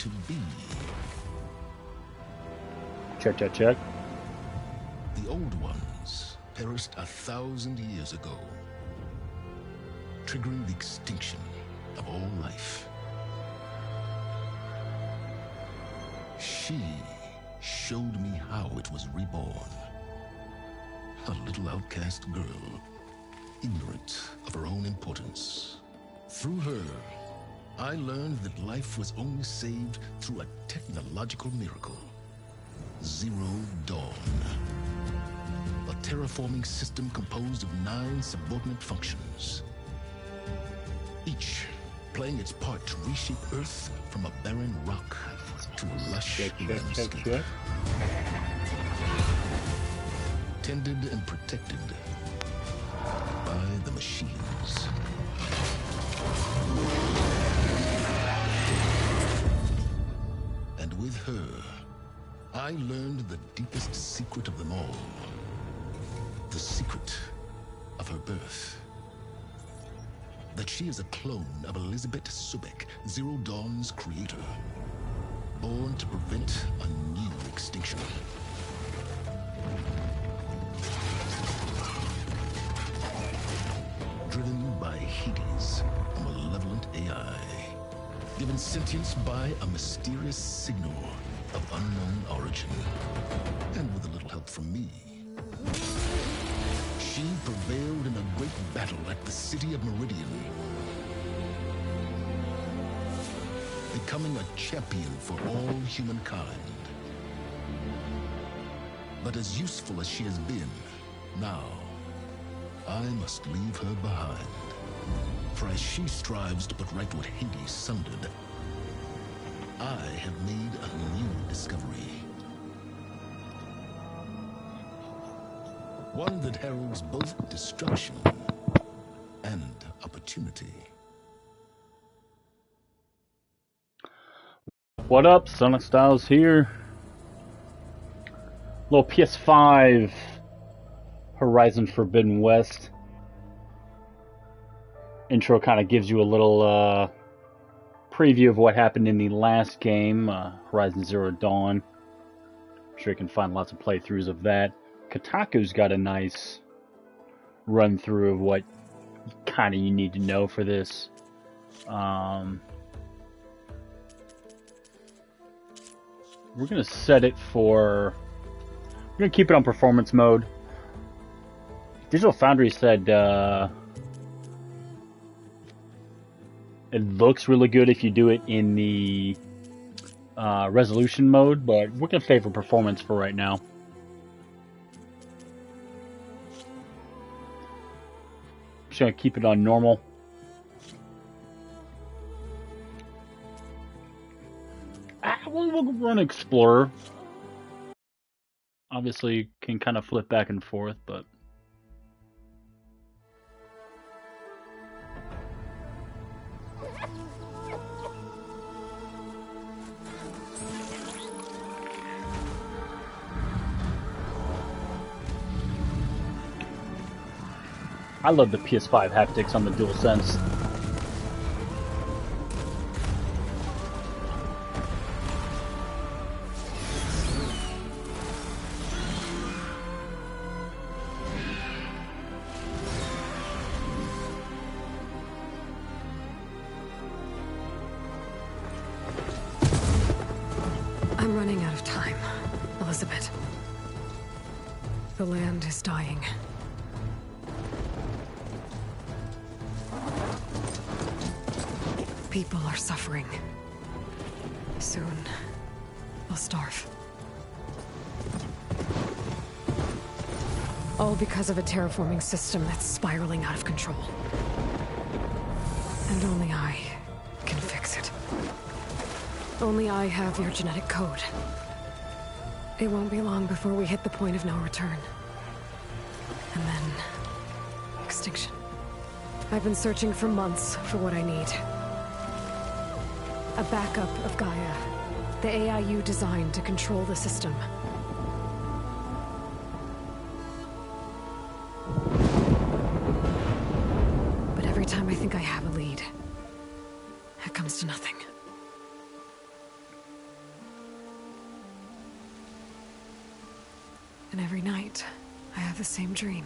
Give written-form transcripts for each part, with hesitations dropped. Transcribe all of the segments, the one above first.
to be. Check, check, check. The old ones perished 1,000 years ago, triggering the extinction of all life. She showed me how it was reborn. A little outcast girl, ignorant of her own importance. Through her, I learned that life was only saved through a technological miracle. Zero Dawn. A terraforming system composed of 9 subordinate functions, each playing its part to reshape Earth from a barren rock to a lush landscape. Tended and protected by the machines. And with her, I learned the deepest secret of them all. The secret of her birth. That she is a clone of Elizabeth Subek, Zero Dawn's creator. Born to prevent a new extinction. Driven by Hades, a malevolent AI. Given sentience by a mysterious signal of unknown origin. And with a little help from me. She prevailed in a great battle at the city of Meridian. Becoming a champion for all humankind. But as useful as she has been, now, I must leave her behind. For as she strives to put right what Hades sundered, I have made a new discovery. One that heralds both destruction and opportunity. What up? Sonic Styles here. Little PS5 Horizon Forbidden West. Intro kind of gives you a little preview of what happened in the last game, Horizon Zero Dawn. I'm sure you can find lots of playthroughs of that. Kotaku's got a nice run through of what kind of you need to know for this. We're gonna set it for. We're gonna keep it on performance mode. Digital Foundry said it looks really good if you do it in the resolution mode, but we're gonna favor performance for right now. Just gonna keep it on normal. We'll run Explorer. Obviously, you can kind of flip back and forth, but I love the PS5 haptics on the DualSense. I'm running out of time, Elizabeth. The land is dying. People are suffering. Soon, they'll starve. All because of a terraforming system that's spiraling out of control. And only I can fix it. Only I have your genetic code. It won't be long before we hit the point of no return. And then... extinction. I've been searching for months for what I need. A backup of Gaia. The AI you designed to control the system. But every time I think I have a lead, it comes to nothing. And every night, I have the same dream.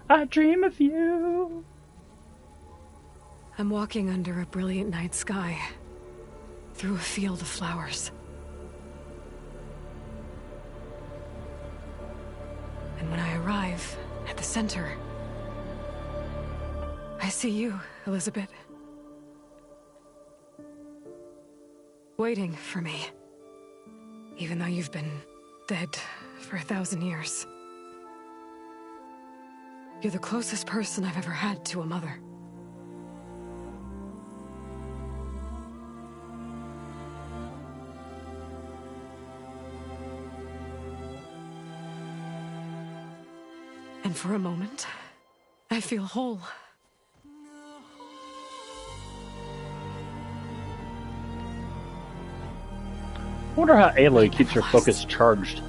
I dream of you. I'm walking under a brilliant night sky, through a field of flowers. And when I arrive at the center, I see you, Elizabeth. Waiting for me. Even though you've been dead for 1,000 years. You're the closest person I've ever had to a mother. And for a moment, I feel whole. I wonder how Aloy keeps her focus charged.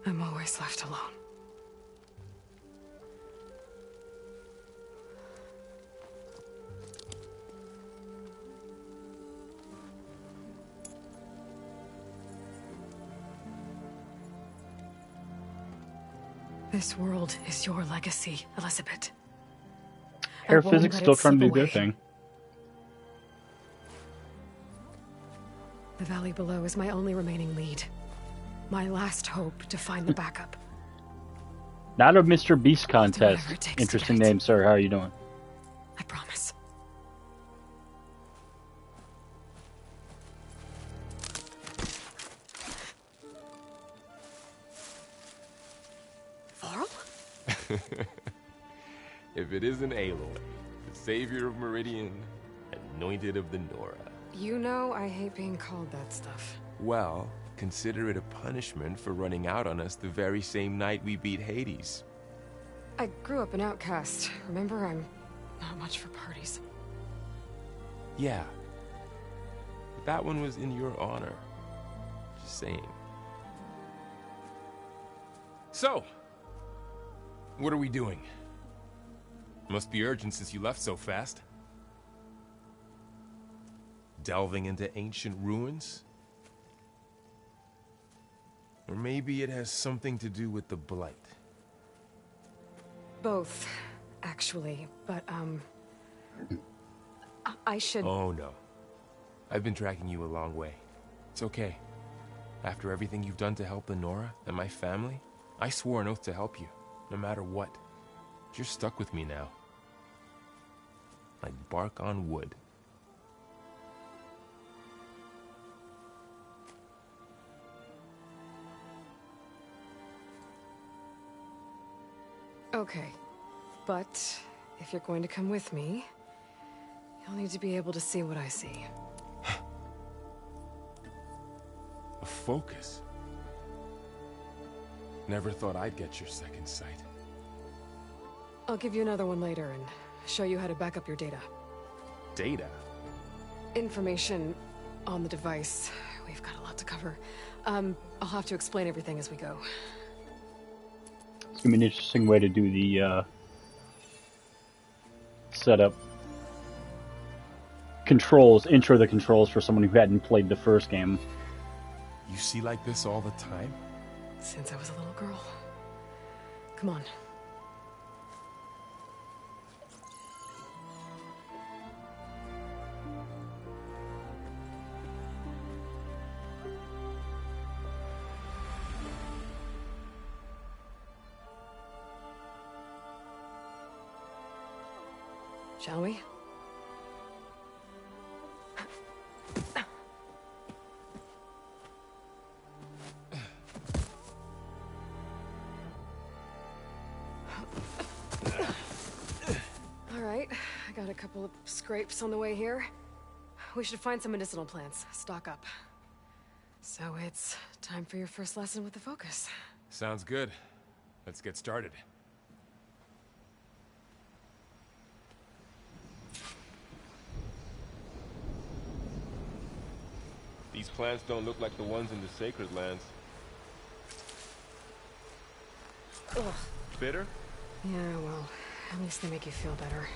I'm always left alone. This world is your legacy, Elizabeth. Air physics still trying to do their thing. The valley below is my only remaining lead. My last hope to find the backup. Not a Mr. Beast I'll do contest. whatever it takes to Interesting get it. name, sir. How are you doing? I promise. Varl? If it isn't Aloy, the savior of Meridian, anointed of the Nora. You know I hate being called that stuff. Well, consider it a punishment for running out on us the very same night we beat Hades. I grew up an outcast. Remember, I'm not much for parties. Yeah. But that one was in your honor. Just saying. So, what are we doing? Must be urgent since you left so fast. Delving into ancient ruins? Or maybe it has something to do with the Blight. Both, actually, but, I should... Oh, no. I've been tracking you a long way. It's okay. After everything you've done to help the Nora and my family, I swore an oath to help you, no matter what. You're stuck with me now. Like bark on wood. Okay, but if you're going to come with me, you'll need to be able to see what I see. A focus? Never thought I'd get your second sight. I'll give you another one later and show you how to back up your data. Data? Information on the device. We've got a lot to cover. I'll have to explain everything as we go. It's gonna be an interesting way to do the setup. Controls, intro the controls for someone who hadn't played the first game. You see like this all the time? Since I was a little girl. Come on. Shall we? All right, I got a couple of scrapes on the way here. We should find some medicinal plants, stock up. So it's time for your first lesson with the focus. Sounds good. Let's get started. These plants don't look like the ones in the sacred lands. Ugh. Bitter? Yeah, well, at least they make you feel better.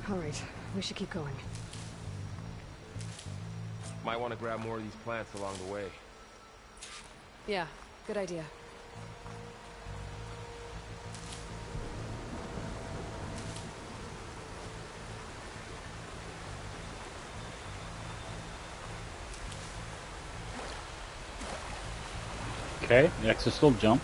All right, we should keep going. Might want to grab more of these plants along the way. Yeah, good idea. Okay, next is still jump.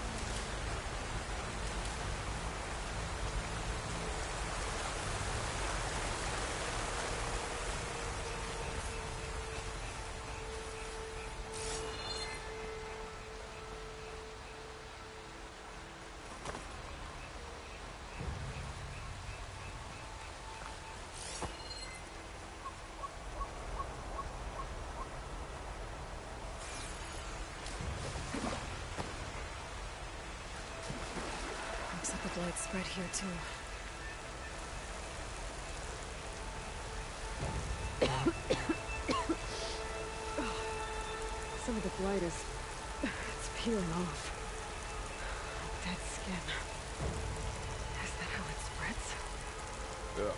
Looks like the blight spread here too. Some of the blight it's peeling off. Dead skin. Is that how it spreads? Ugh.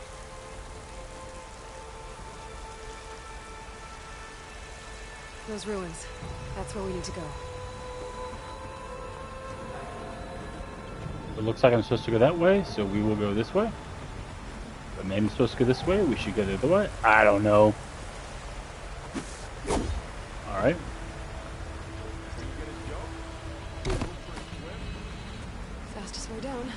Those ruins. That's where we need to go. It looks like I'm supposed to go that way, so we will go this way. But maybe I'm supposed to go this way, we should go the other way. I don't know. Alright. Fastest way down.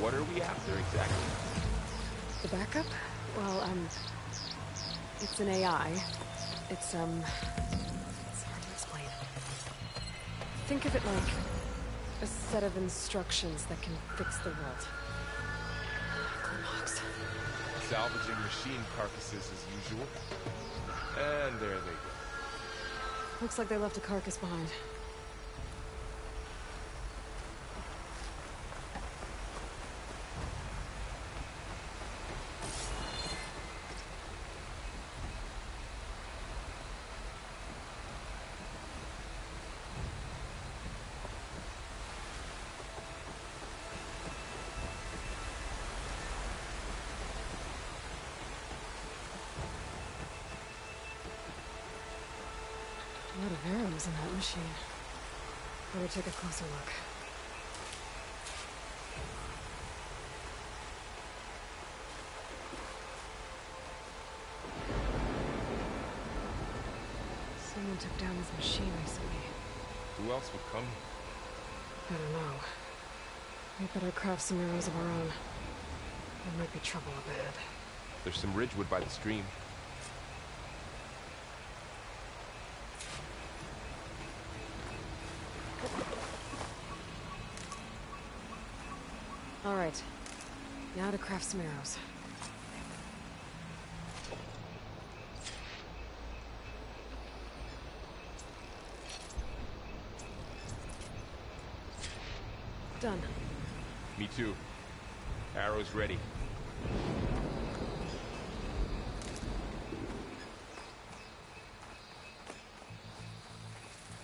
What are we after exactly? The backup? Well, it's an AI. It's hard to explain. Think of it like a set of instructions that can fix the world. Clocks. Salvaging machine carcasses as usual. And there they go. Looks like they left a carcass behind. A lot of arrows in that machine. Better take a closer look. Someone took down his machine recently. Who else would come? I don't know. We better craft some arrows of our own. There might be trouble up ahead. There's some ridgewood by the stream. All right. Now to craft some arrows. Done. Me too. Arrows ready.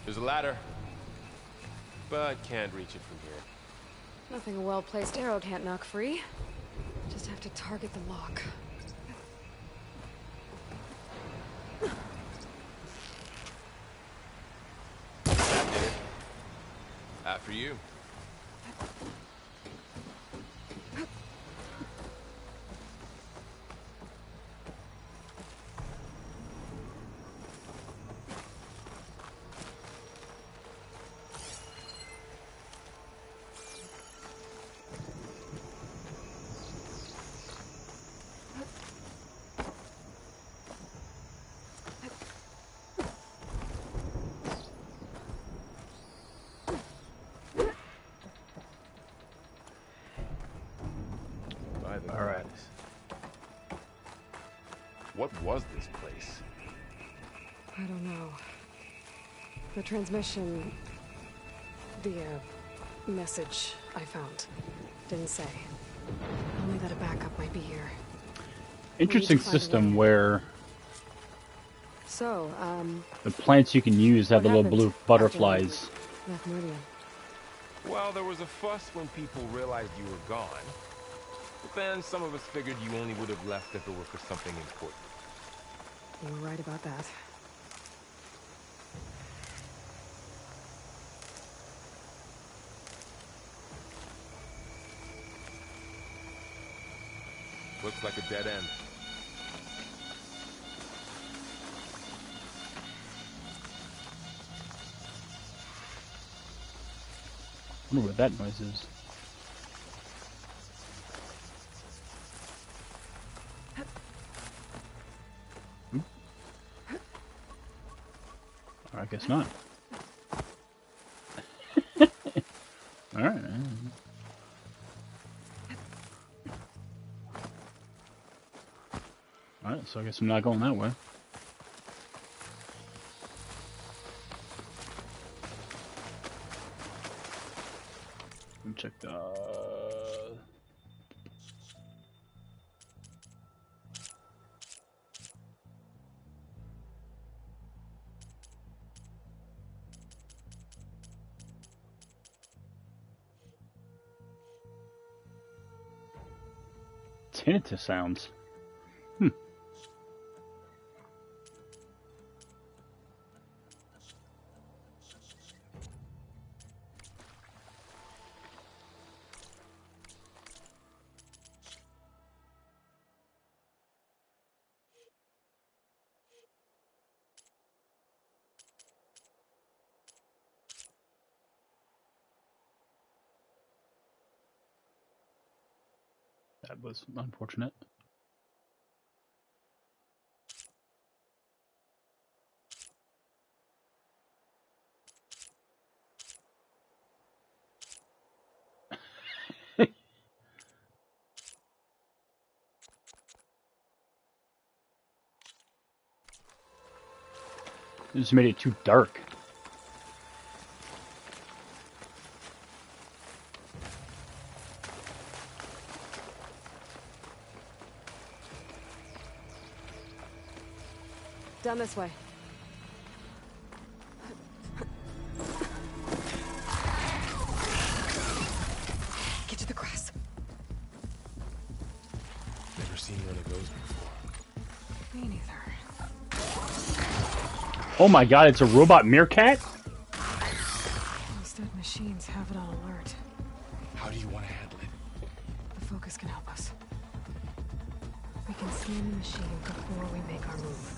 There's a ladder, but can't reach it from here. Nothing a well-placed arrow can't knock free. Just have to target the lock. That did it. After you. What was this place? I don't know. The transmission... The, message I found didn't say. Only that a backup might be here. Interesting system where So, the plants you can use have the little blue butterflies. left Meridian. Well, there was a fuss when people realized you were gone. But then some of us figured you only would have left if it were for something important. You were right about that. Looks like a dead end. I wonder what that noise is. I guess not. Alright. Alright, so I guess I'm not going that way. Let me check the... tinnitus sounds. That was unfortunate. It just made it too dark. Down this way. Get to the grass. Never seen one of those before. Me neither. Oh my god, it's a robot meerkat? Those dead machines have it on alert. How do you want to handle it? The focus can help us. We can scan the machine before we make our move.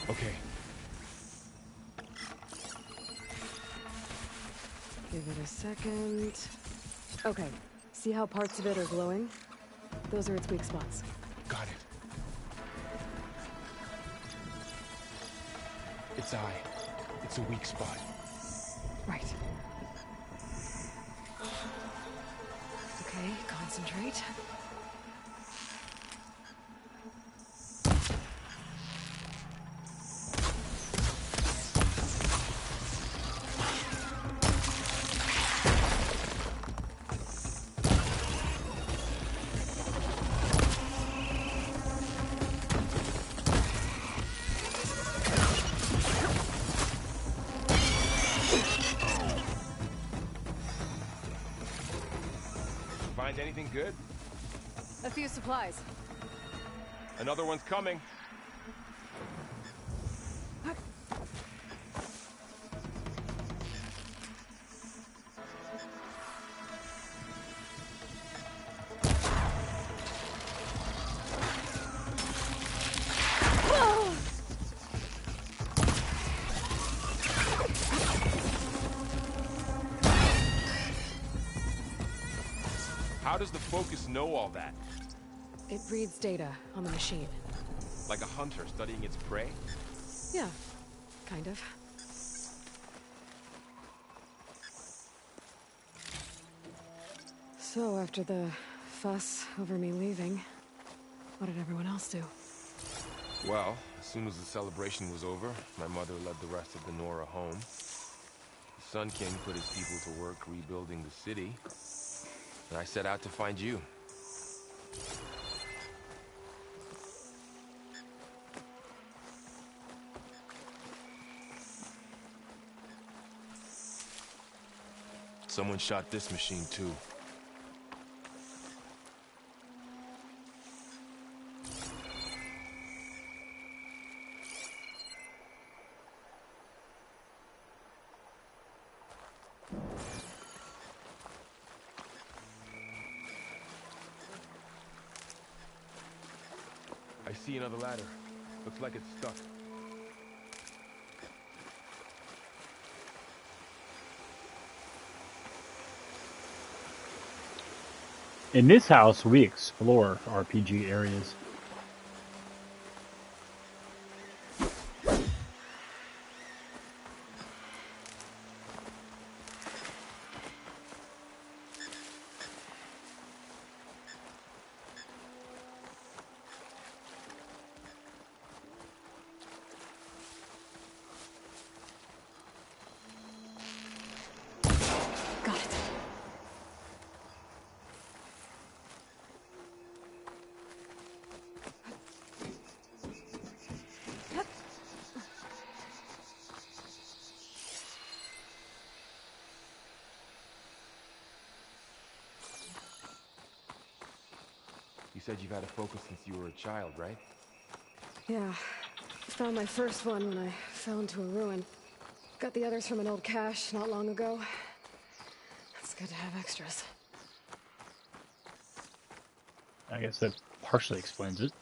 Okay. Give it a second. Okay. See how parts of it are glowing? Those are its weak spots. Got it. Its eye. It's a weak spot. Right. Okay, concentrate. Find anything good? A few supplies. Another one's coming. How does the focus know all that? It reads data on the machine. Like a hunter studying its prey? Yeah, kind of. So, after the fuss over me leaving, what did everyone else do? Well, as soon as the celebration was over, my mother led the rest of the Nora home. The Sun King put his people to work rebuilding the city, and I set out to find you. Someone shot this machine too. I see another ladder. Looks like it's stuck. In this house, we explore RPG areas. Got it. You said you've had a focus since you were a child, right? Yeah. Found my first one when I fell into a ruin. Got the others from an old cache not long ago. It's good to have extras. I guess that partially explains it.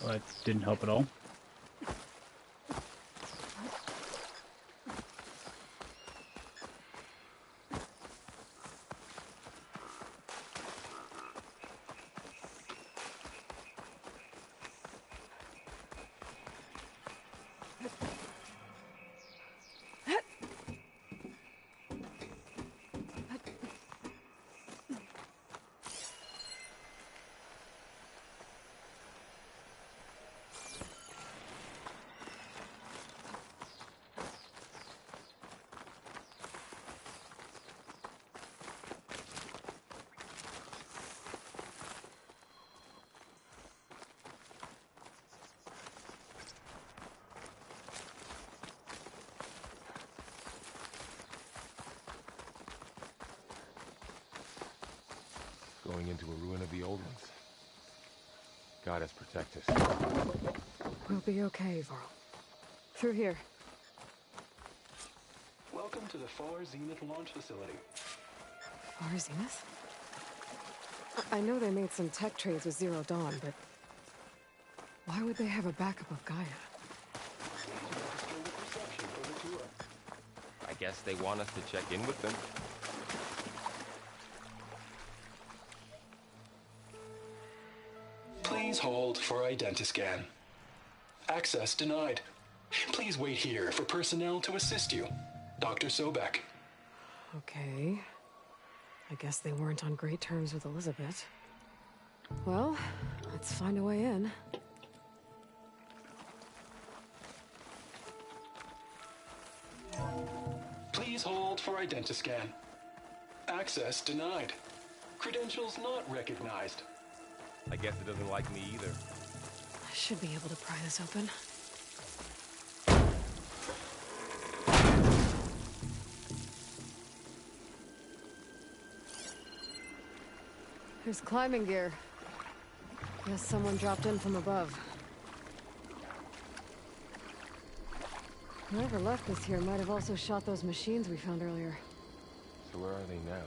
Well, that didn't help at all. Going into a ruin of the old ones. God has protect us. We'll be okay, Varl. Through here. Welcome to the Far Zenith launch facility. Far Zenith? I know they made some tech trades with Zero Dawn, but why would they have a backup of Gaia? Register with reception for the tour. I guess they want us to check in with them. Please hold for identiscan. Access denied. Please wait here for personnel to assist you. Dr. Sobek. Okay. I guess they weren't on great terms with Elizabeth. Well, let's find a way in. Please hold for identiscan. Access denied. Credentials not recognized. I guess it doesn't like me either. I should be able to pry this open. There's climbing gear. Guess someone dropped in from above. Whoever left this here might have also shot those machines we found earlier. So where are they now?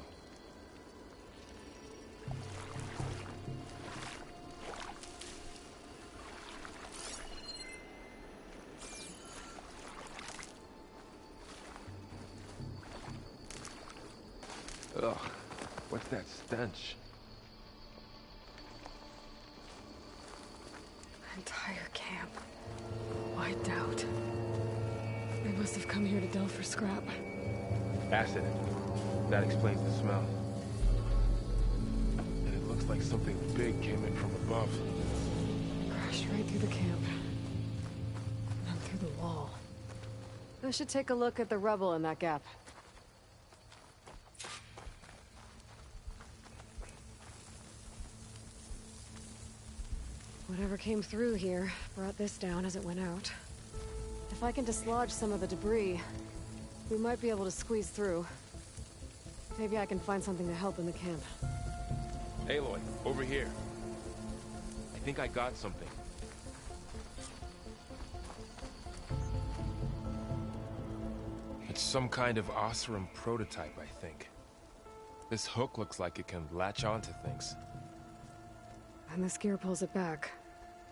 Ugh, what's that stench? entire camp wiped out. They must have come here to delve for scrap. Acid. That explains the smell. And it looks like something big came in from above. Crashed right through the camp. And through the wall. I should take a look at the rubble in that gap. Whatever came through here brought this down as it went out. If I can dislodge some of the debris, we might be able to squeeze through. Maybe I can find something to help in the camp. Aloy, over here. I think I got something. It's some kind of Oseram prototype, I think. This hook looks like it can latch onto things. And this gear pulls it back.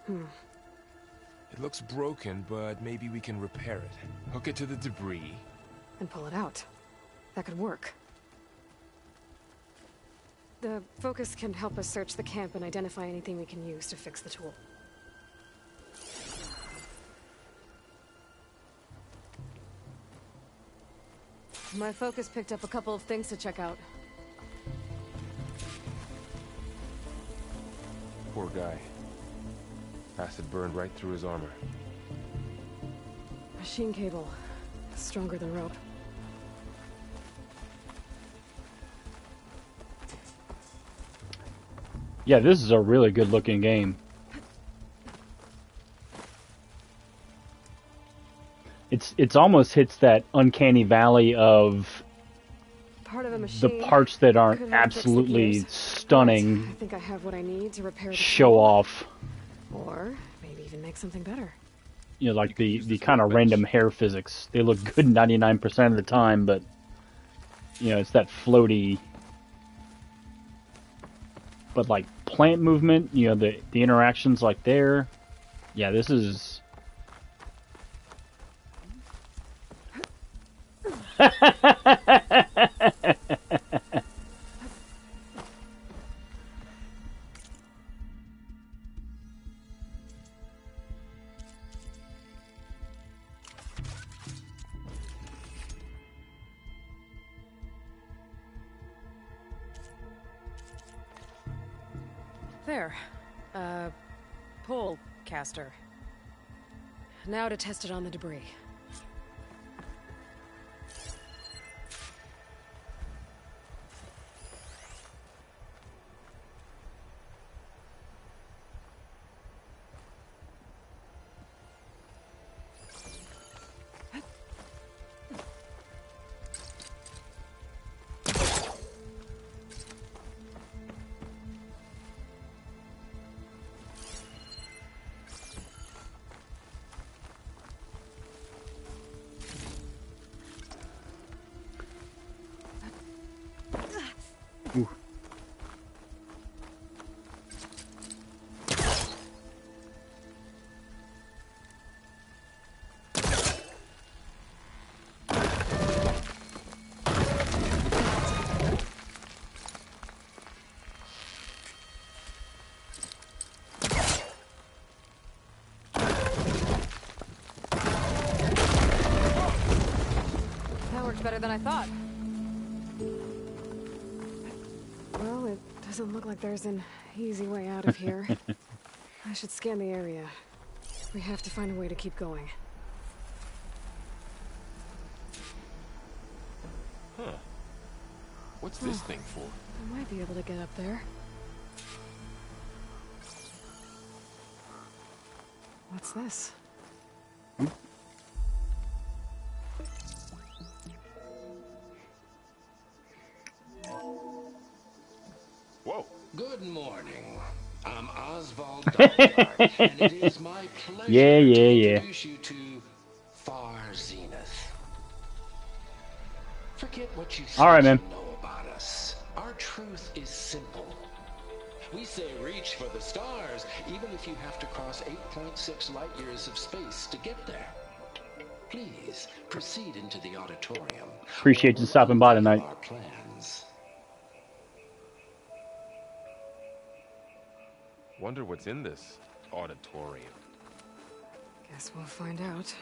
It looks broken, but maybe we can repair it. Hook it to the debris. And pull it out. That could work. The focus can help us search the camp and identify anything we can use to fix the tool. My focus picked up a couple of things to check out. Poor guy. Acid burned right through his armor. Machine cable. Stronger than rope. Yeah, this is a really good looking game. It's almost hits that uncanny valley of Part of a machine the parts that aren't could help fix the absolutely gears. stunning But I think I have what I need to repair the show tool. off. Or maybe even make something better. You know, like You could the use this kind of workbench. random hair physics. They look good 99% of the time, but you know, it's that floaty. But like plant movement, you know, the interactions like there. Yeah, this is. There. Pole caster. Now to test it on the debris. Ooh. That worked better than I thought. Well, it doesn't look like there's an easy way out of here. I should scan the area. We have to find a way to keep going. Huh. What's this thing for? I might be able to get up there. What's this? Whoa. Good morning. I'm Oswald Doppler, and it is my pleasure Yeah. to introduce you to Far Zenith. Forget what you All right, think man. you know about us. Our truth is simple. We say reach for the stars, even if you have to cross 8.6 light years of space to get there. Please proceed into the auditorium. Appreciate you stopping by tonight. Our plans. Wonder what's in this auditorium. Guess we'll find out.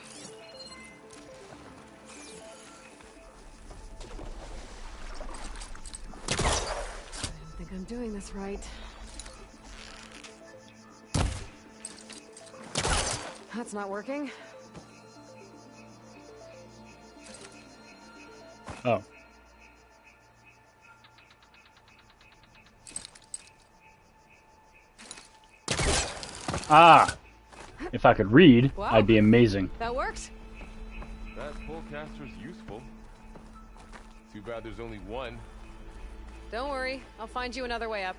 I don't think I'm doing this right. That's not working. Oh. Ah! If I could read, Wow. I'd be amazing. That worked. That pullcaster's useful. Too bad there's only one. Don't worry, I'll find you another way up.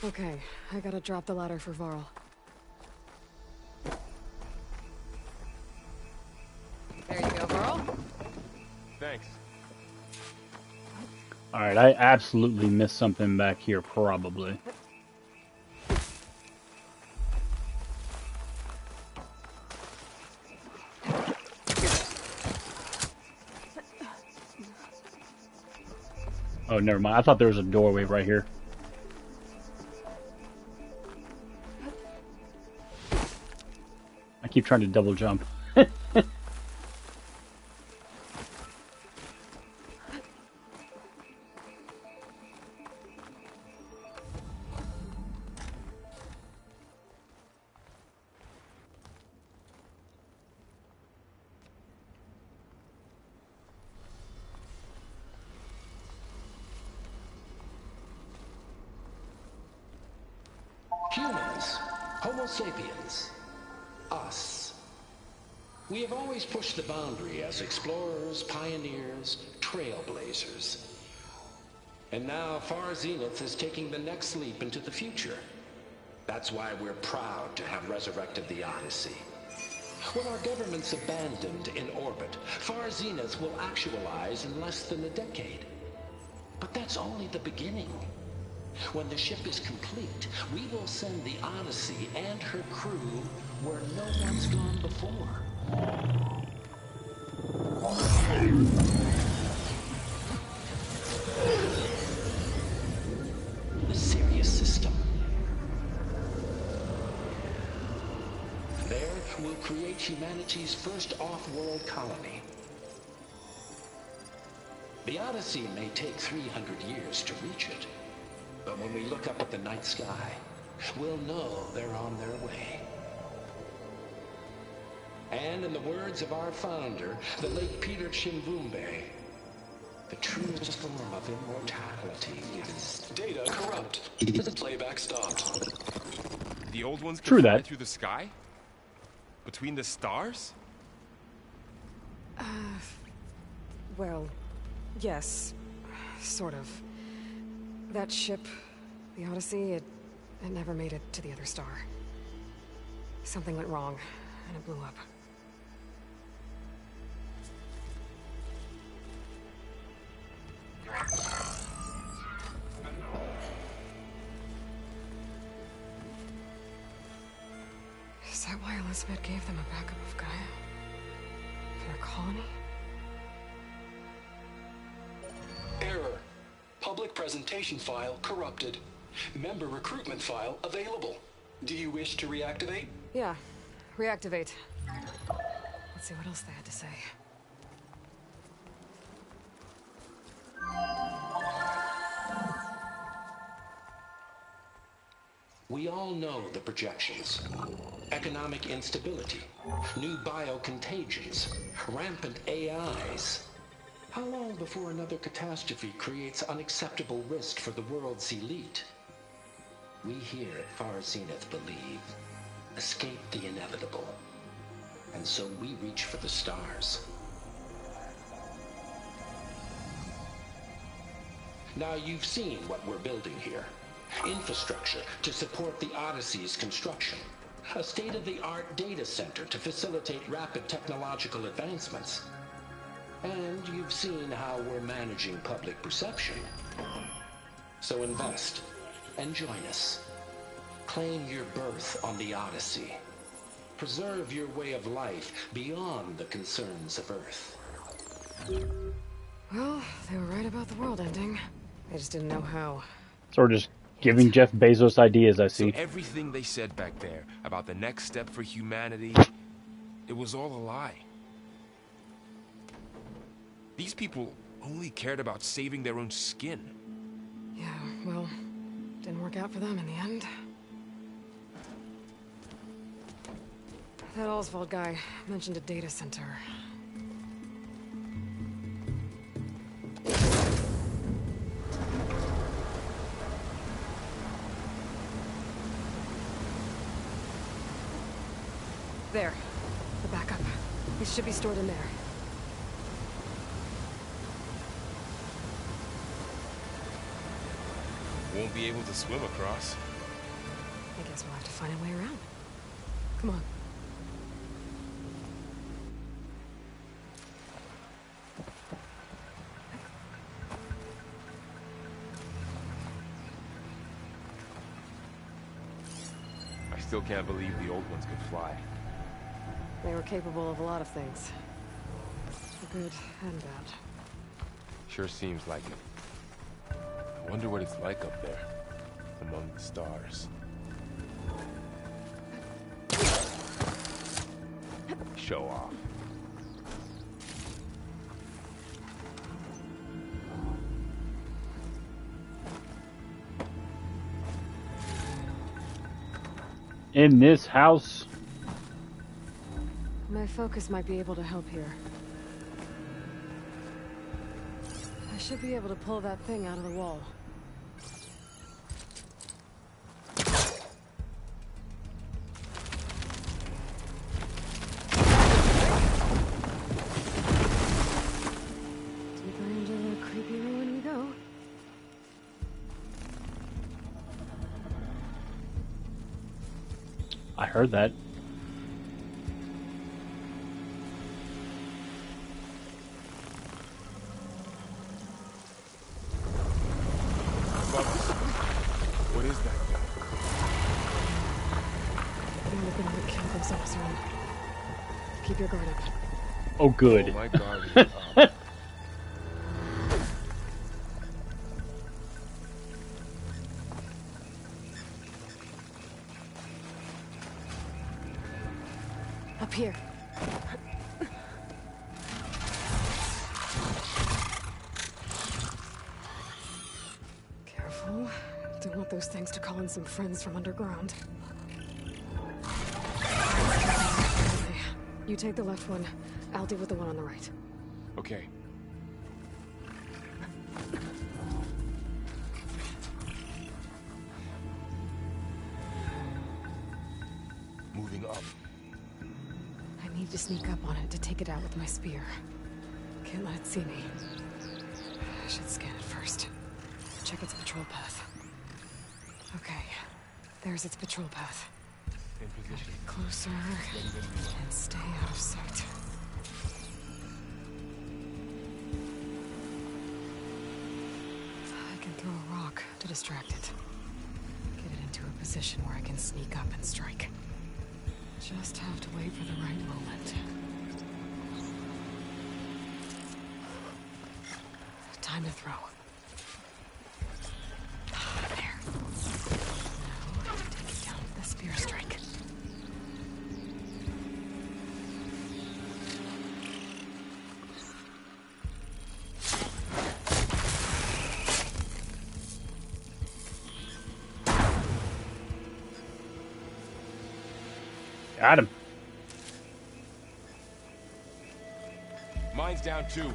Okay, I gotta drop the ladder for Varl. There you go, Varl. Thanks. Alright, I absolutely missed something back here, probably. Oh, never mind. I thought there was a doorway right here. I keep trying to double jump. Humans, Homo sapiens, us. We have always pushed the boundary as explorers, pioneers, trailblazers. And now Far Zenith is taking the next leap into the future. That's why we're proud to have resurrected the Odyssey. When our government's abandoned in orbit, Far Zenith will actualize in less than a decade. But that's only the beginning. When the ship is complete, we will send the Odyssey and her crew where no one's gone before. The Sirius system. There, we'll create humanity's first off-world colony. The Odyssey may take 300 years to reach it. But when we look up at the night sky, we'll know they're on their way. And in the words of our founder, the late Peter Chimbumbe, the truest form of immortality is... Data corrupt. Playback stopped. The old ones True can fly that. through the sky? Between the stars? Well, yes. Sort of. That ship, the Odyssey, it never made it to the other star. Something went wrong, and it blew up. Is that why Elizabeth gave them a backup of Gaia? For their colony? Error. Public presentation file corrupted. Member recruitment file available. Do you wish to reactivate? Yeah, reactivate. Let's see what else they had to say. We all know the projections. Economic instability, new biocontagions, rampant AIs. How long before another catastrophe creates unacceptable risk for the world's elite? We here at Far Zenith believe, escape the inevitable. And so we reach for the stars. Now you've seen what we're building here. Infrastructure to support the Odyssey's construction. A state-of-the-art data center to facilitate rapid technological advancements. And you've seen how we're managing public perception. So invest and join us. Claim your berth on the Odyssey. Preserve your way of life beyond the concerns of Earth. Well, they were right about the world ending. They just didn't know how. So we're just giving Jeff Bezos ideas, I see. So everything they said back there about the next step for humanity, it was all a lie. These people only cared about saving their own skin. Yeah, well, didn't work out for them in the end. That Oswald guy mentioned a data center. There. The backup. It should be stored in there. Won't be able to swim across. I guess we'll have to find a way around. Come on. I still can't believe the old ones could fly. They were capable of a lot of things. Good and bad. Sure seems like it. I wonder what it's like up there, among the stars. Show off. In this house. My focus might be able to help here. I should be able to pull that thing out of the wall. Deeper into the creepy ruin we go. I heard that. What is that thing? They're looking to kill themselves around. Keep your guard up. Oh, good. Oh my God. Up here. Careful. Don't want those things to call in some friends from underground. You take the left one. I'll deal with the one on the right. Okay. Moving up. I need to sneak up on it to take it out with my spear. Can't let it see me. I should scan it first. Check its patrol path. Okay. There's its patrol path. In Gotta position. get closer and stay out of sight. I can throw a rock to distract it. Get it into a position where I can sneak up and strike. Just have to wait for the right moment. Time to throw. There. Now, take it down with the spear strike. Got him. Mine's down too.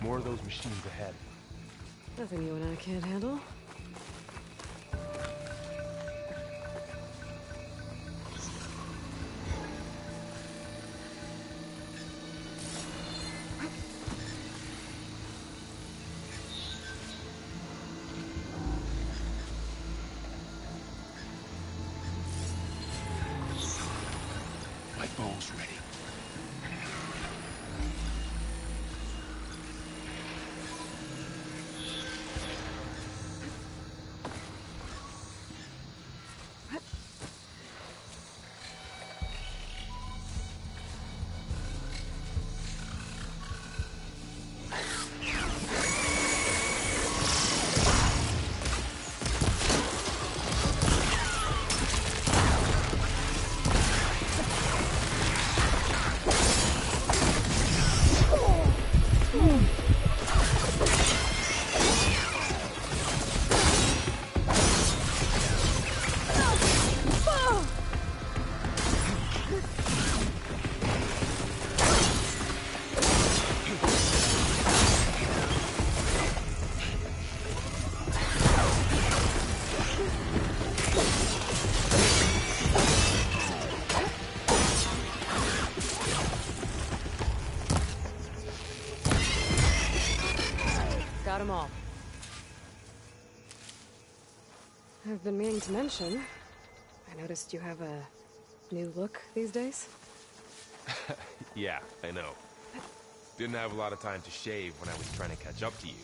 More of those machines ahead. Nothing you and I can't handle. My bow's ready. Got 'em all. I've been meaning to mention, I noticed you have a new look these days. Yeah, I know. Didn't have a lot of time to shave when I was trying to catch up to you.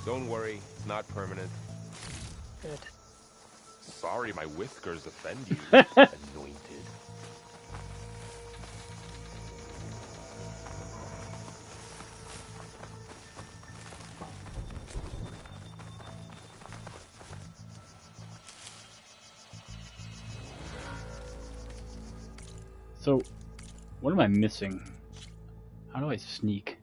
Don't worry, it's not permanent. Good. Sorry my whiskers offend you, anointed. So, what am I missing? How do I sneak?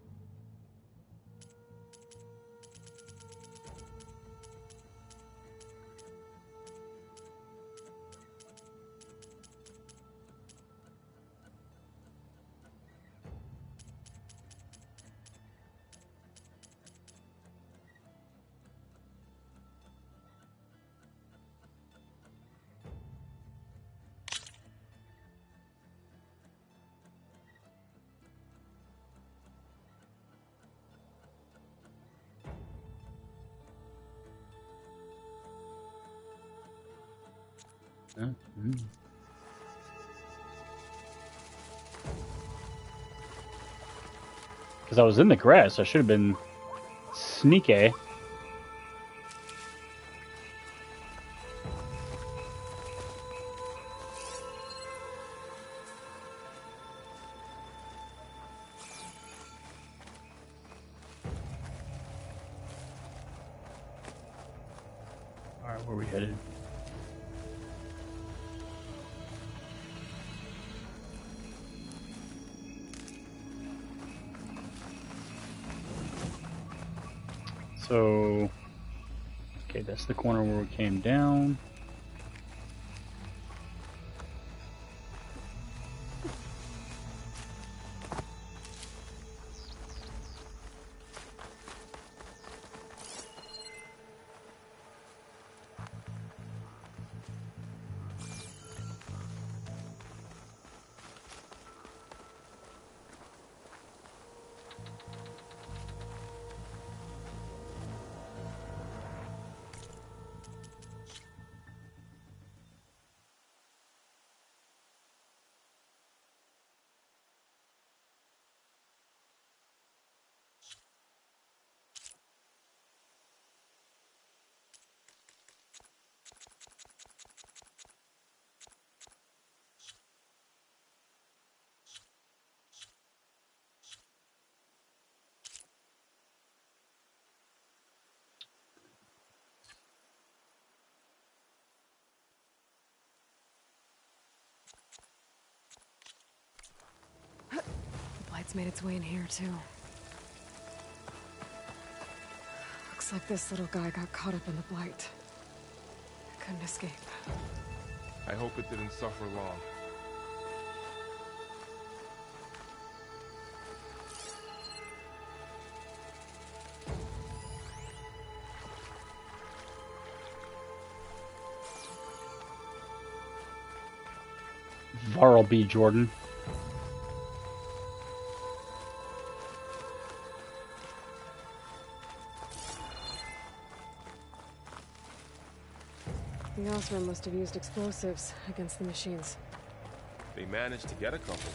Because I was in the grass, I should have been sneaky. Alright, where are we headed? So, okay, that's the corner where we came down. It's made its way in here, too. Looks like this little guy got caught up in the blight. Couldn't escape. I hope it didn't suffer long. Varl B. Jordan. The Osram must have used explosives against the machines. They managed to get a couple.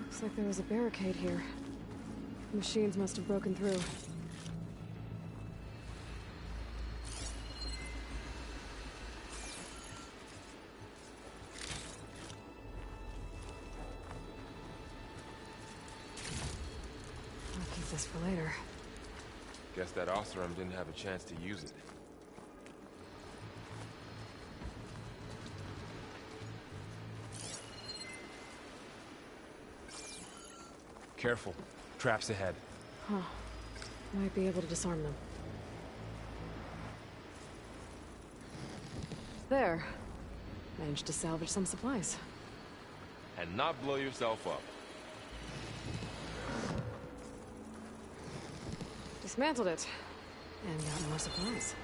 Looks like there was a barricade here. The machines must have broken through. I'll keep this for later. Guess that Osram didn't have a chance to use it. Careful. Traps ahead. Huh. Might be able to disarm them. There. Managed to salvage some supplies. And not blow yourself up. Dismantled it. And got more supplies.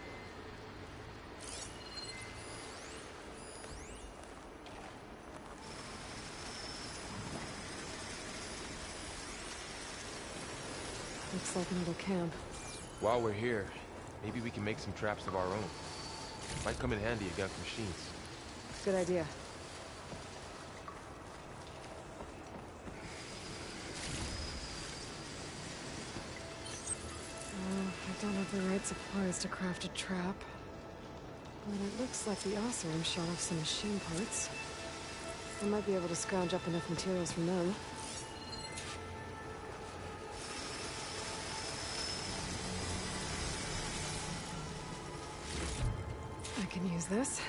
Looks like another camp. While we're here, maybe we can make some traps of our own. Might come in handy against machines. Good idea. I don't have the right supplies to craft a trap. But it looks like the Osram shot off some machine parts. I might be able to scrounge up enough materials from them. I can use this.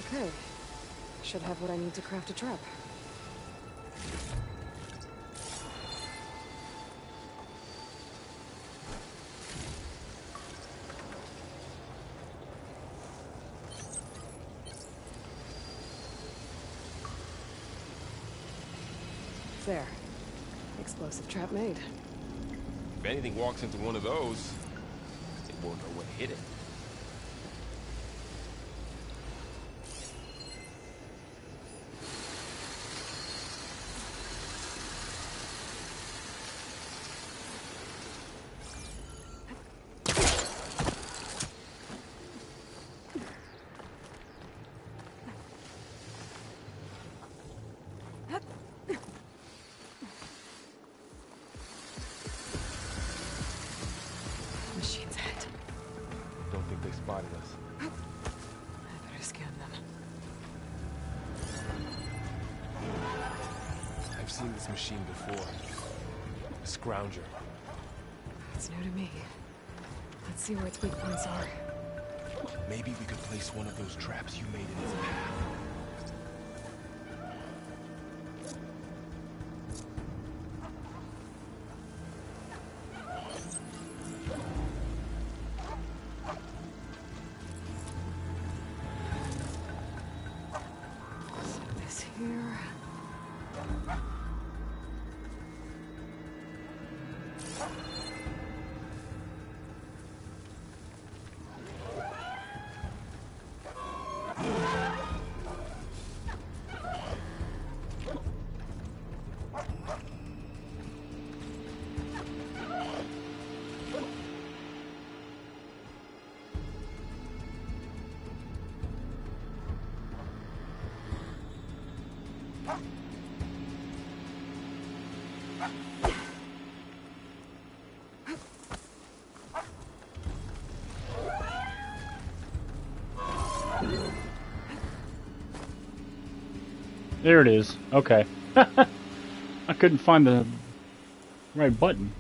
Okay. Should have what I need to craft a trap. There. Explosive trap made. If anything walks into one of those, it won't know what hit it. Machine's head. Don't think they spotted us. I better scan them. I've seen this machine before. A scrounger. It's new to me. Let's see where its weak points are. Maybe we could place one of those traps you made in its path. Set this here. There it is. Okay. I couldn't find the right button.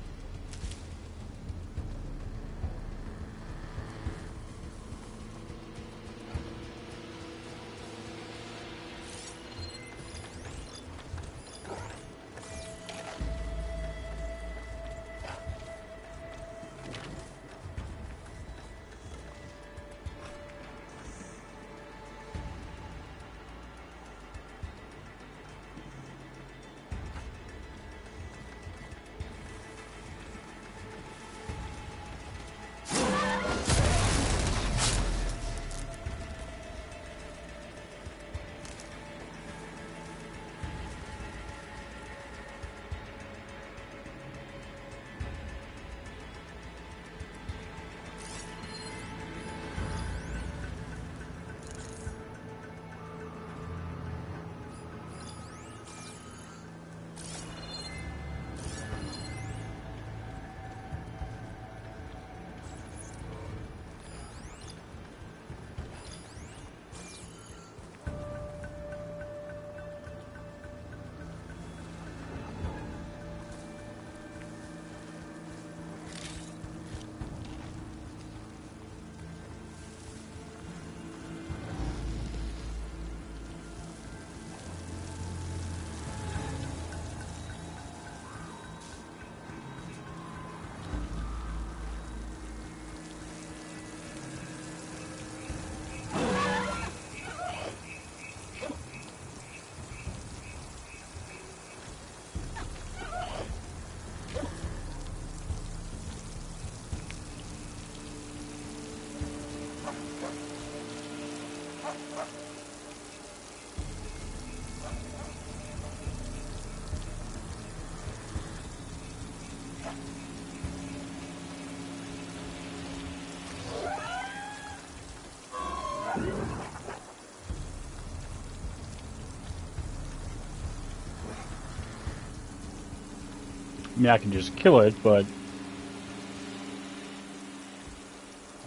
I mean, I can just kill it, but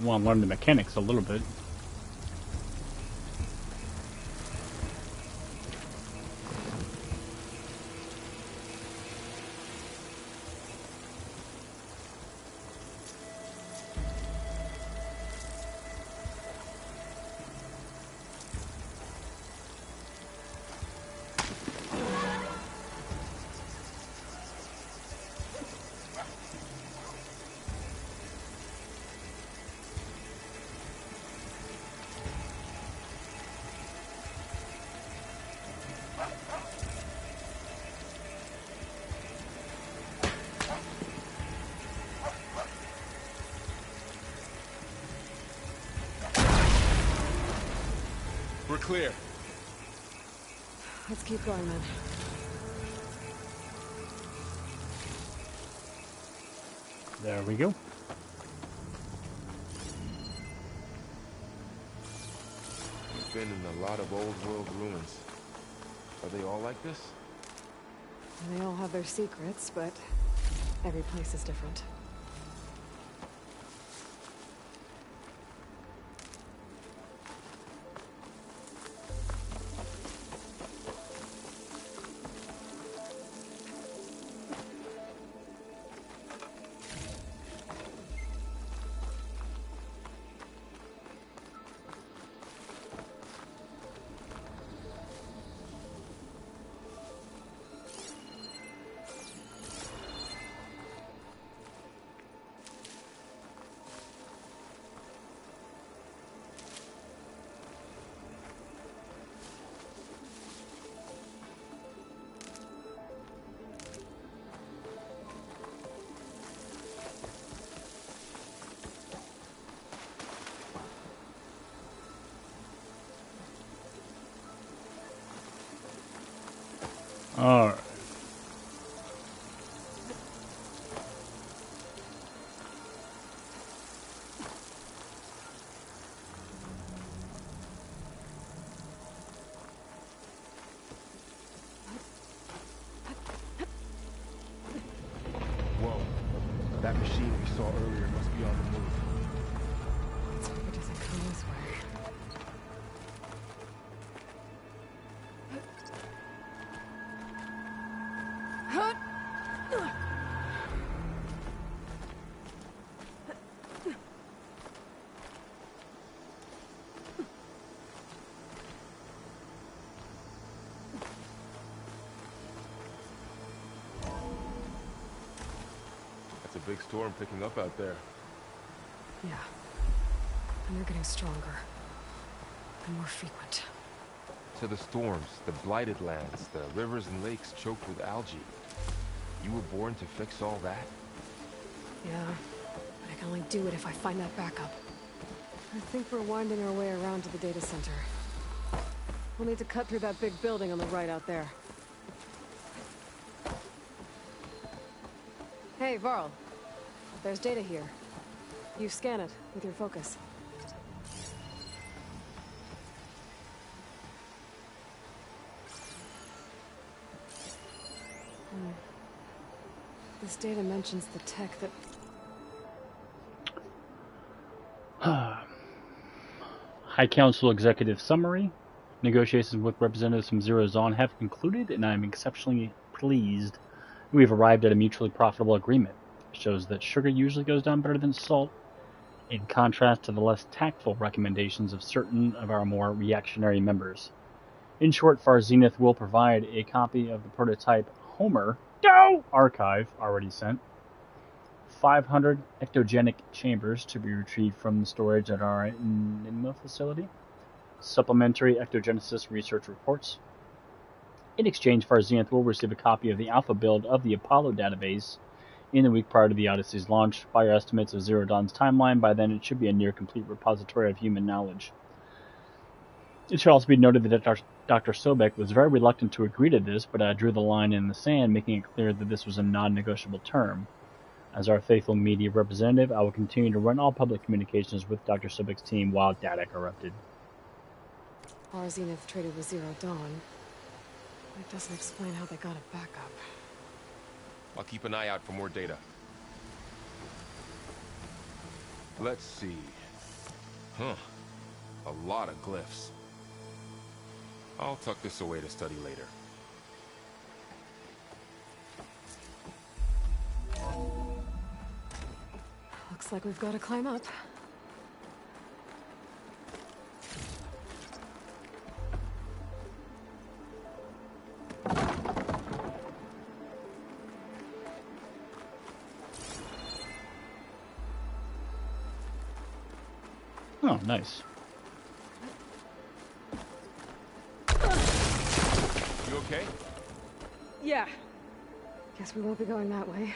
I want to learn the mechanics a little bit. We're clear. Let's keep going then. There we go. We've been in a lot of old world ruins. Are they all like this? They all have their secrets, but every place is different. Alright. Whoa. That machine we saw earlier must be on the move. Let's hope it doesn't come this way. That's a big storm picking up out there. Yeah. And they're getting stronger. And more frequent. To the storms, the blighted lands, the rivers and lakes choked with algae. You were born to fix all that? Yeah. But I can only do it if I find that backup. I think we're winding our way around to the data center. We'll need to cut through that big building on the right out there. Hey, Varl. There's data here. You scan it with your focus. This data mentions the tech that... High Council Executive Summary. Negotiations with representatives from Zero Dawn have concluded, and I am exceptionally pleased. We have arrived at a mutually profitable agreement. It shows that sugar usually goes down better than salt, in contrast to the less tactful recommendations of certain of our more reactionary members. In short, Far Zenith will provide a copy of the prototype Homer archive already sent, 500 ectogenic chambers to be retrieved from the storage at our Enigma facility, supplementary ectogenesis research reports. In exchange, Far Zenith will receive a copy of the alpha build of the Apollo database in the week prior to the Odyssey's launch. By our estimates of Zero Dawn's timeline, by then it should be a near-complete repository of human knowledge. It should also be noted that Dr. Sobek was very reluctant to agree to this, but drew the line in the sand, making it clear that this was a non-negotiable term. As our faithful media representative, I will continue to run all public communications with Dr. Sobek's team while data corrupted. Our Zenith traded with Zero Dawn. It doesn't explain how they got it back up. I'll keep an eye out for more data. Let's see. Huh. A lot of glyphs. I'll tuck this away to study later. Looks like we've got to climb up. Oh, nice. You okay? Yeah. Guess we won't be going that way.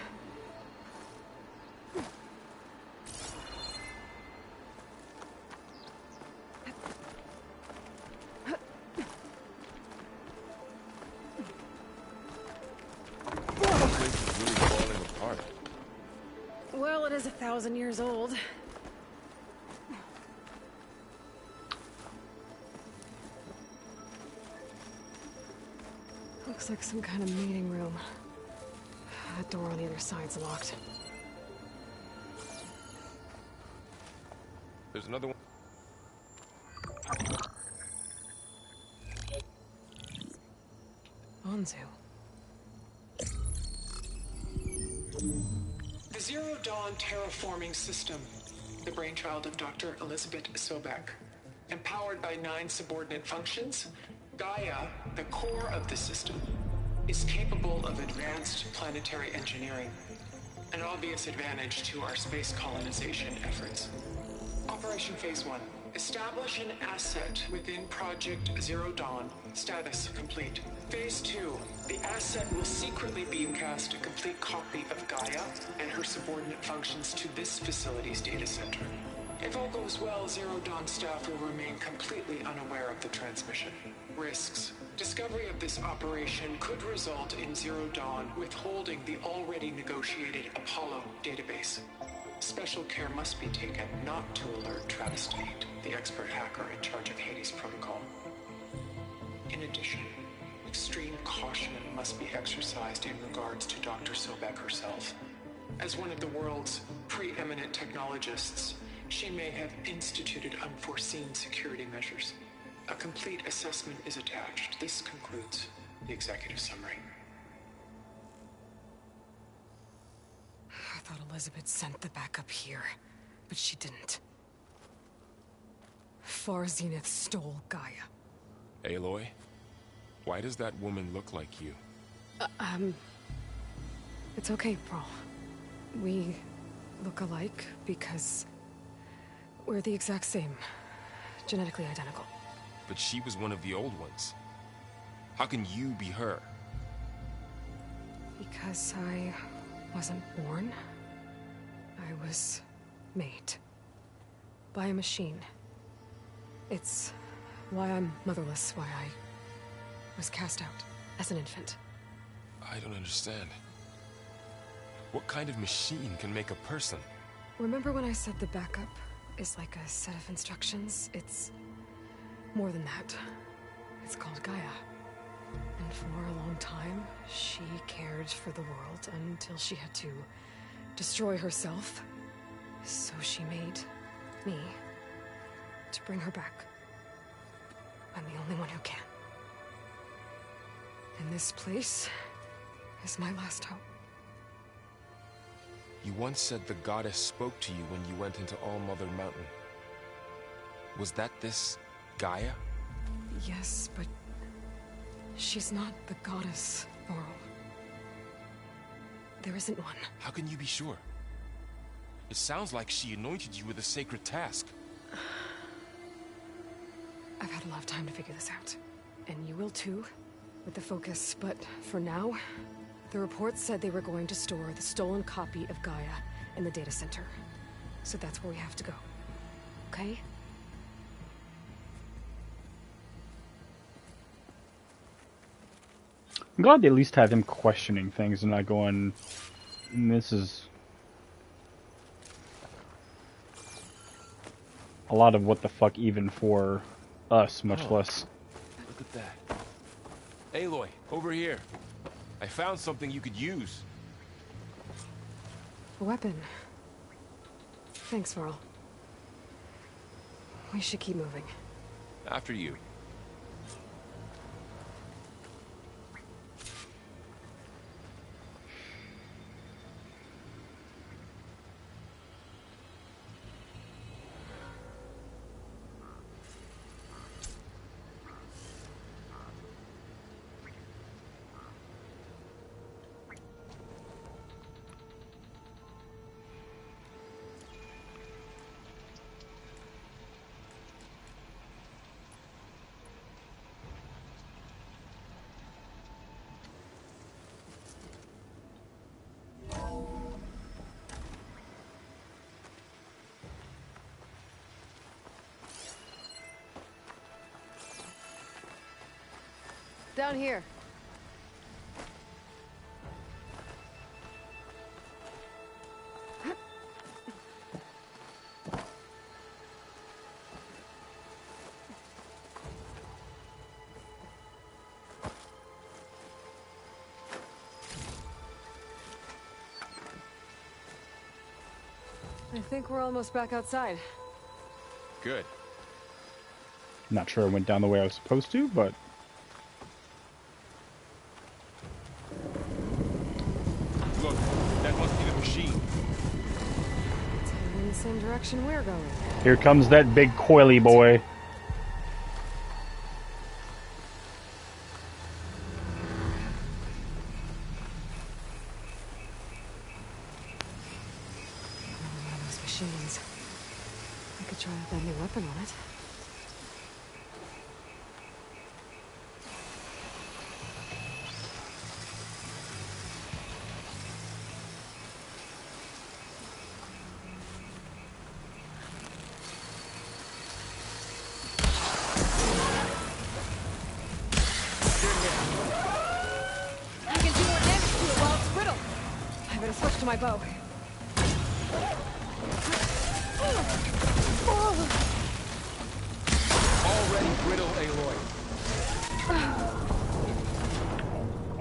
This place is really falling apart. Well, it is 1,000 years old. Looks like some kind of meeting room. That door on the other side's locked. There's another one. Onzu. The Zero Dawn terraforming system, the brainchild of Dr. Elizabeth Sobek. Empowered by 9 subordinate functions, Gaia, the core of the system, is capable of advanced planetary engineering, an obvious advantage to our space colonization efforts. Operation Phase 1. Establish an asset within Project Zero Dawn. Status complete. Phase 2. The asset will secretly beamcast a complete copy of Gaia and her subordinate functions to this facility's data center. If all goes well, Zero Dawn staff will remain completely unaware of the transmission. Risks. Discovery of this operation could result in Zero Dawn withholding the already negotiated Apollo database. Special care must be taken not to alert Travis Tate, the expert hacker in charge of Hades Protocol. In addition, extreme caution must be exercised in regards to Dr. Sobek herself. As one of the world's preeminent technologists, she may have instituted unforeseen security measures. A complete assessment is attached. This concludes the executive summary. I thought Elizabeth sent the backup here, but she didn't. Far Zenith stole Gaia. Aloy? Why does that woman look like you? It's okay, Pearl. We look alike because we're the exact same. Genetically identical. But she was one of the old ones. How can you be her? Because I wasn't born. I was made. By a machine. It's why I'm motherless, why I was cast out as an infant. I don't understand. What kind of machine can make a person? Remember when I said the backup is like a set of instructions? It's more than that. It's called Gaia. And for a long time, she cared for the world until she had to destroy herself. So she made me to bring her back. I'm the only one who can. And this place is my last hope. You once said the goddess spoke to you when you went into All-Mother Mountain. Was that this Gaia? Yes, but she's not the goddess, Laurel. There isn't one. How can you be sure? It sounds like she anointed you with a sacred task. I've had a lot of time to figure this out. And you will too, with the focus. But for now, the reports said they were going to store the stolen copy of Gaia in the data center. So that's where we have to go. Okay? I'm glad they at least have him questioning things and not going, this is a lot of what the fuck even for us, much less. Look at that. Aloy, over here. I found something you could use. A weapon. Thanks, Varl. We should keep moving. After you. Down here. I think we're almost back outside. Good. Not sure I went down the way I was supposed to, but... Look, that must be the machine. It's heading in the same direction we're going. Here comes that big coily boy. One of those machines. I could try out that new weapon on it. I can do more damage to it while it's brittle. I better switch to my bow. Already brittle, Aloy.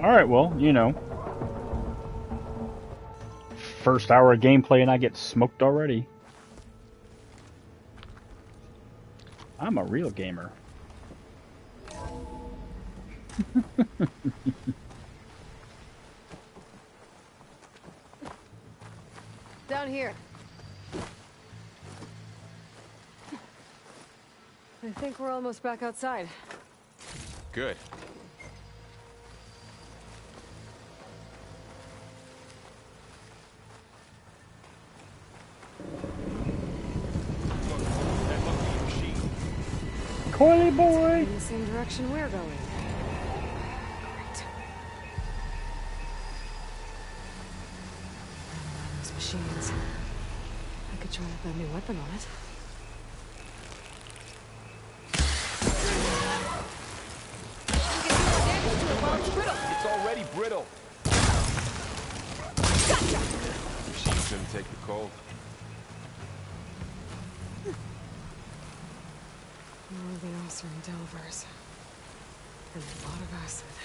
Alright, well, you know. First hour of gameplay and I get smoked already. I'm a real gamer. Down here. I think we're almost back outside. Good. Look, that must be a machine. Coily boy! In the same direction we're going. Great. Those machines. I could try out that new weapon on it. It's already brittle. Gotcha! Machine's gonna take the cold. More of the Osirian Delvers. And a lot of acid.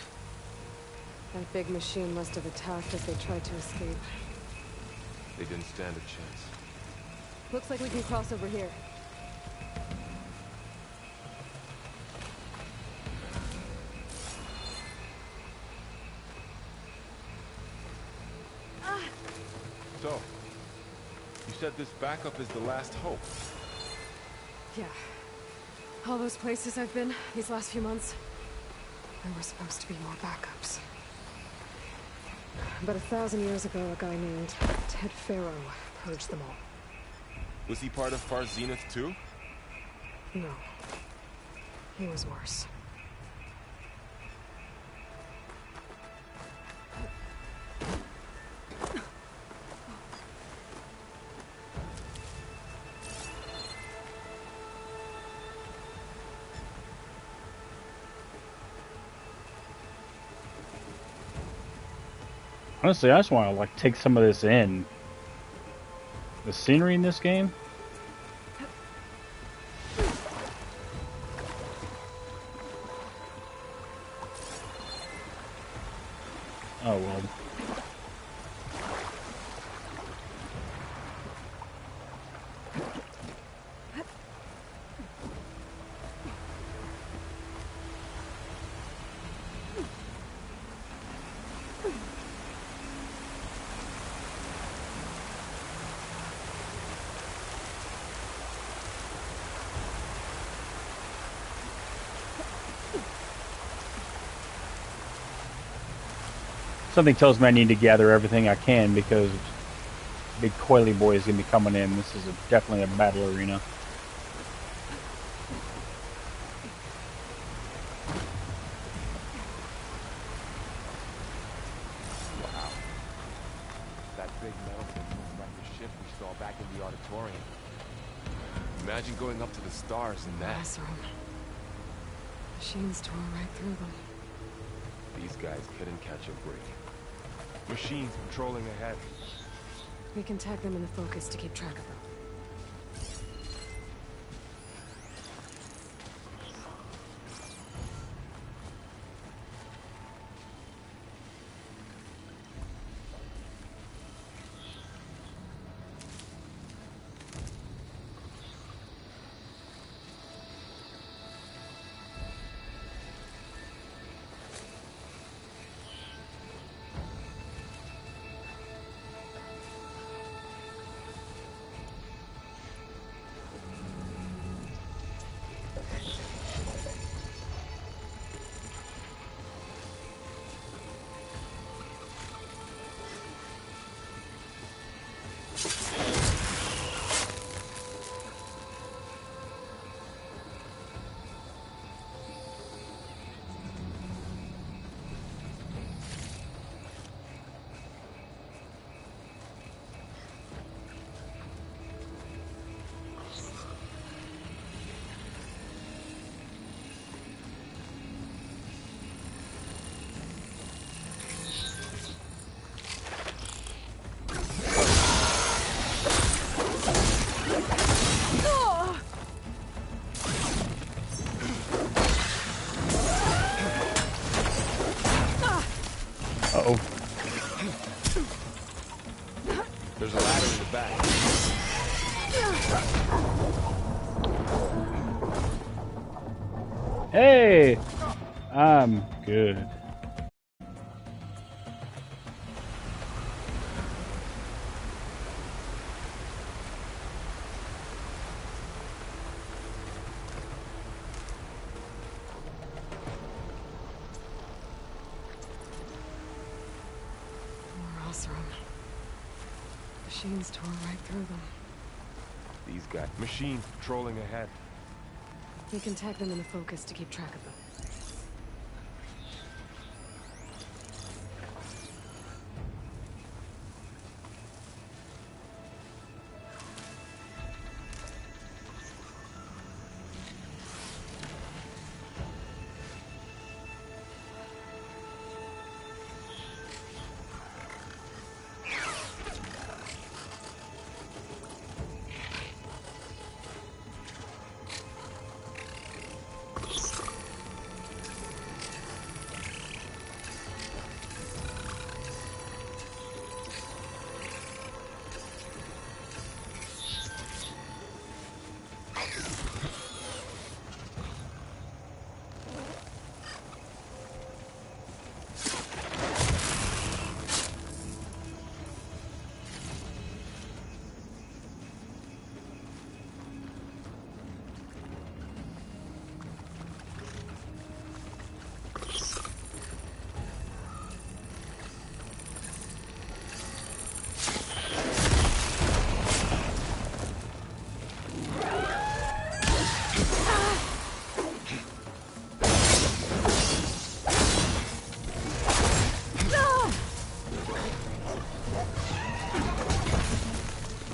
That big machine must have attacked as they tried to escape. They didn't stand a chance. Looks like we can cross over here. So, you said this backup is the last hope. Yeah. All those places I've been these last few months, there were supposed to be more backups. But 1,000 years ago, a guy named Ted Pharaoh purged them all. Was he part of Far Zenith too? No. He was worse. Honestly, I just want to like take some of this in. The scenery in this game. Oh well. Something tells me I need to gather everything I can because big Coily Bois is going to be coming in. This is definitely a battle arena. Wow. That big metal thing looks like the ship we saw back in the auditorium. Imagine going up to the stars in that. Classroom. Machines tore right through them. These guys couldn't catch a break. Machines patrolling ahead. We can tag them in the focus to keep track of them. Uh-oh. There's a ladder in the back. Hey! I'm good. Machines tore right through them. These guys. Machines patrolling ahead. We can tag them in the focus to keep track of them.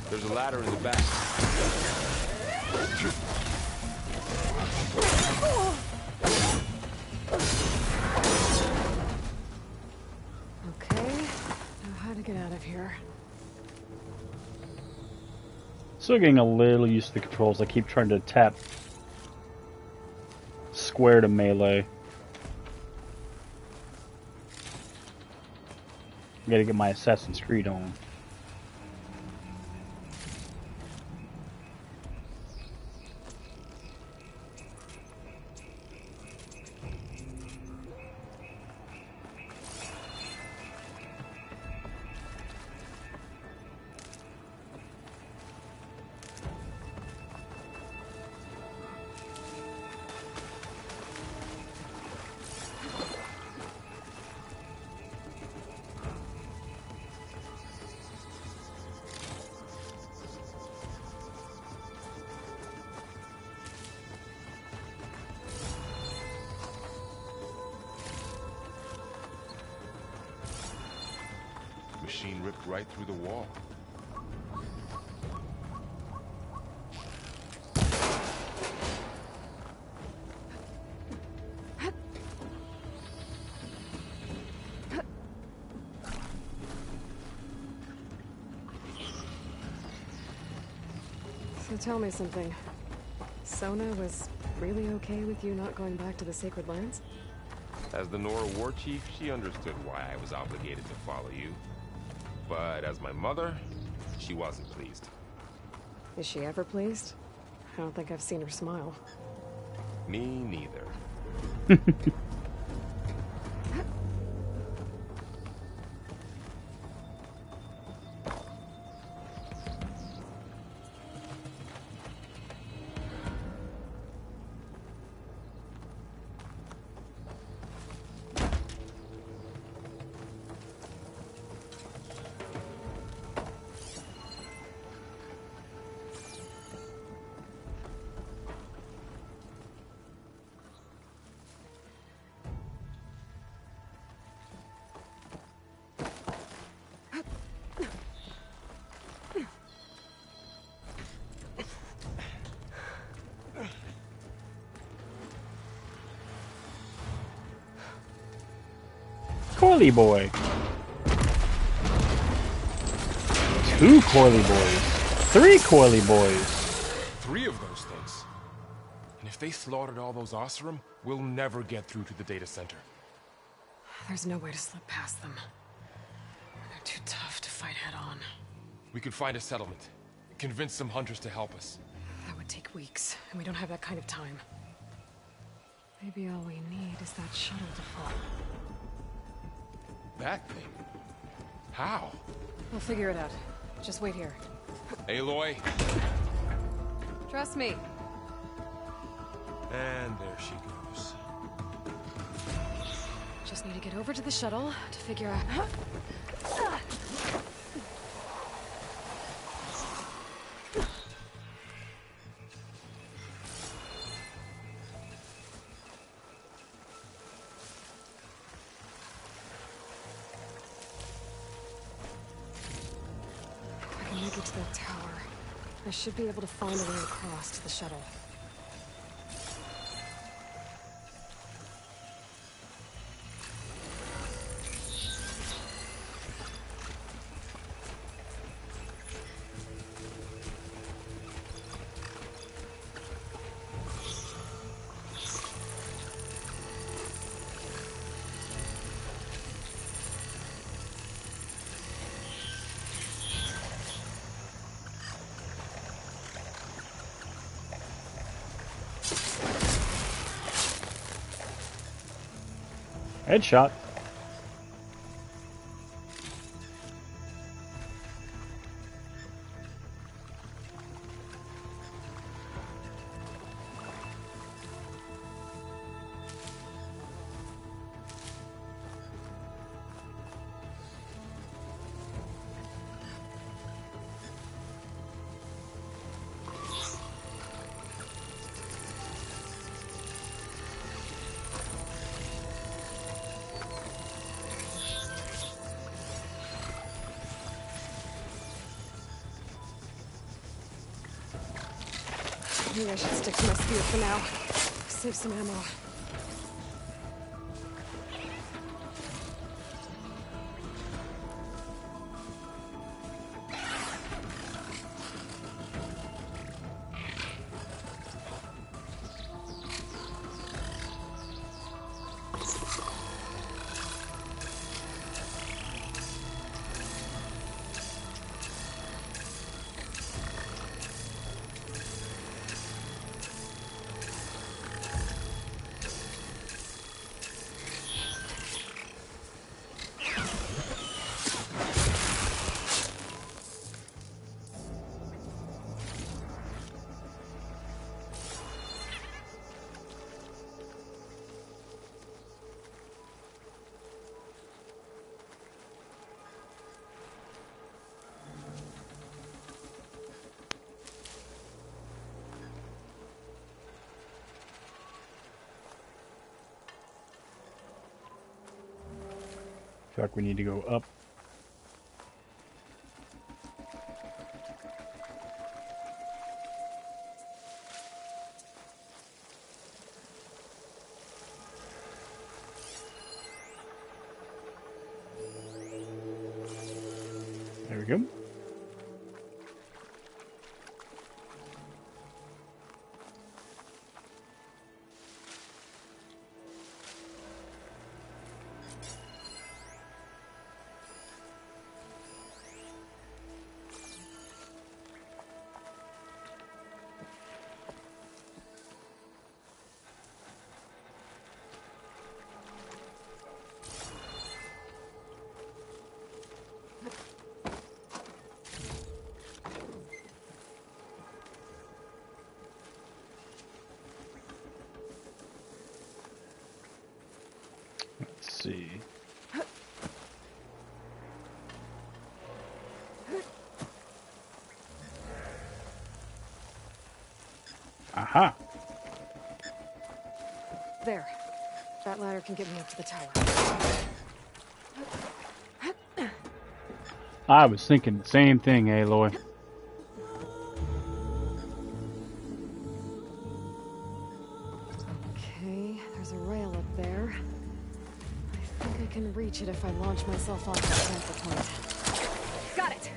There's a ladder in the back. Okay, now how to get out of here. Still getting a little used to the controls. I keep trying to tap square to melee. I gotta get my Assassin's Creed on. machine ripped right through the wall. So tell me something. Sona was really okay with you not going back to the Sacred Lands? As the Nora war chief, she understood why I was obligated to follow you. But as my mother, she wasn't pleased. Is she ever pleased? I don't think I've seen her smile. Me neither. Coily boy. 2 Coily boys. 3 Coily boys. 3 of those things. And if they slaughtered all those Oseram, we'll never get through to the data center. There's no way to slip past them. They're too tough to fight head-on. We could find a settlement. Convince some hunters to help us. That would take weeks, and we don't have that kind of time. Maybe all we need is that shuttle to fall. That thing? How? We'll figure it out. Just wait here. Aloy. Trust me. And there she goes. Just need to get over to the shuttle to figure out... If I can make it to that tower, I should be able to find a way across to the shuttle. Headshot. Maybe I should stick to my spear for now. Save some ammo. Feel like we need to go up. There we go. Let's see. Aha! There. That ladder can get me up to the tower. I was thinking the same thing, Aloy. Okay, there's a rail up there. I think I can reach it if I launch myself onto the transfer point. Got it!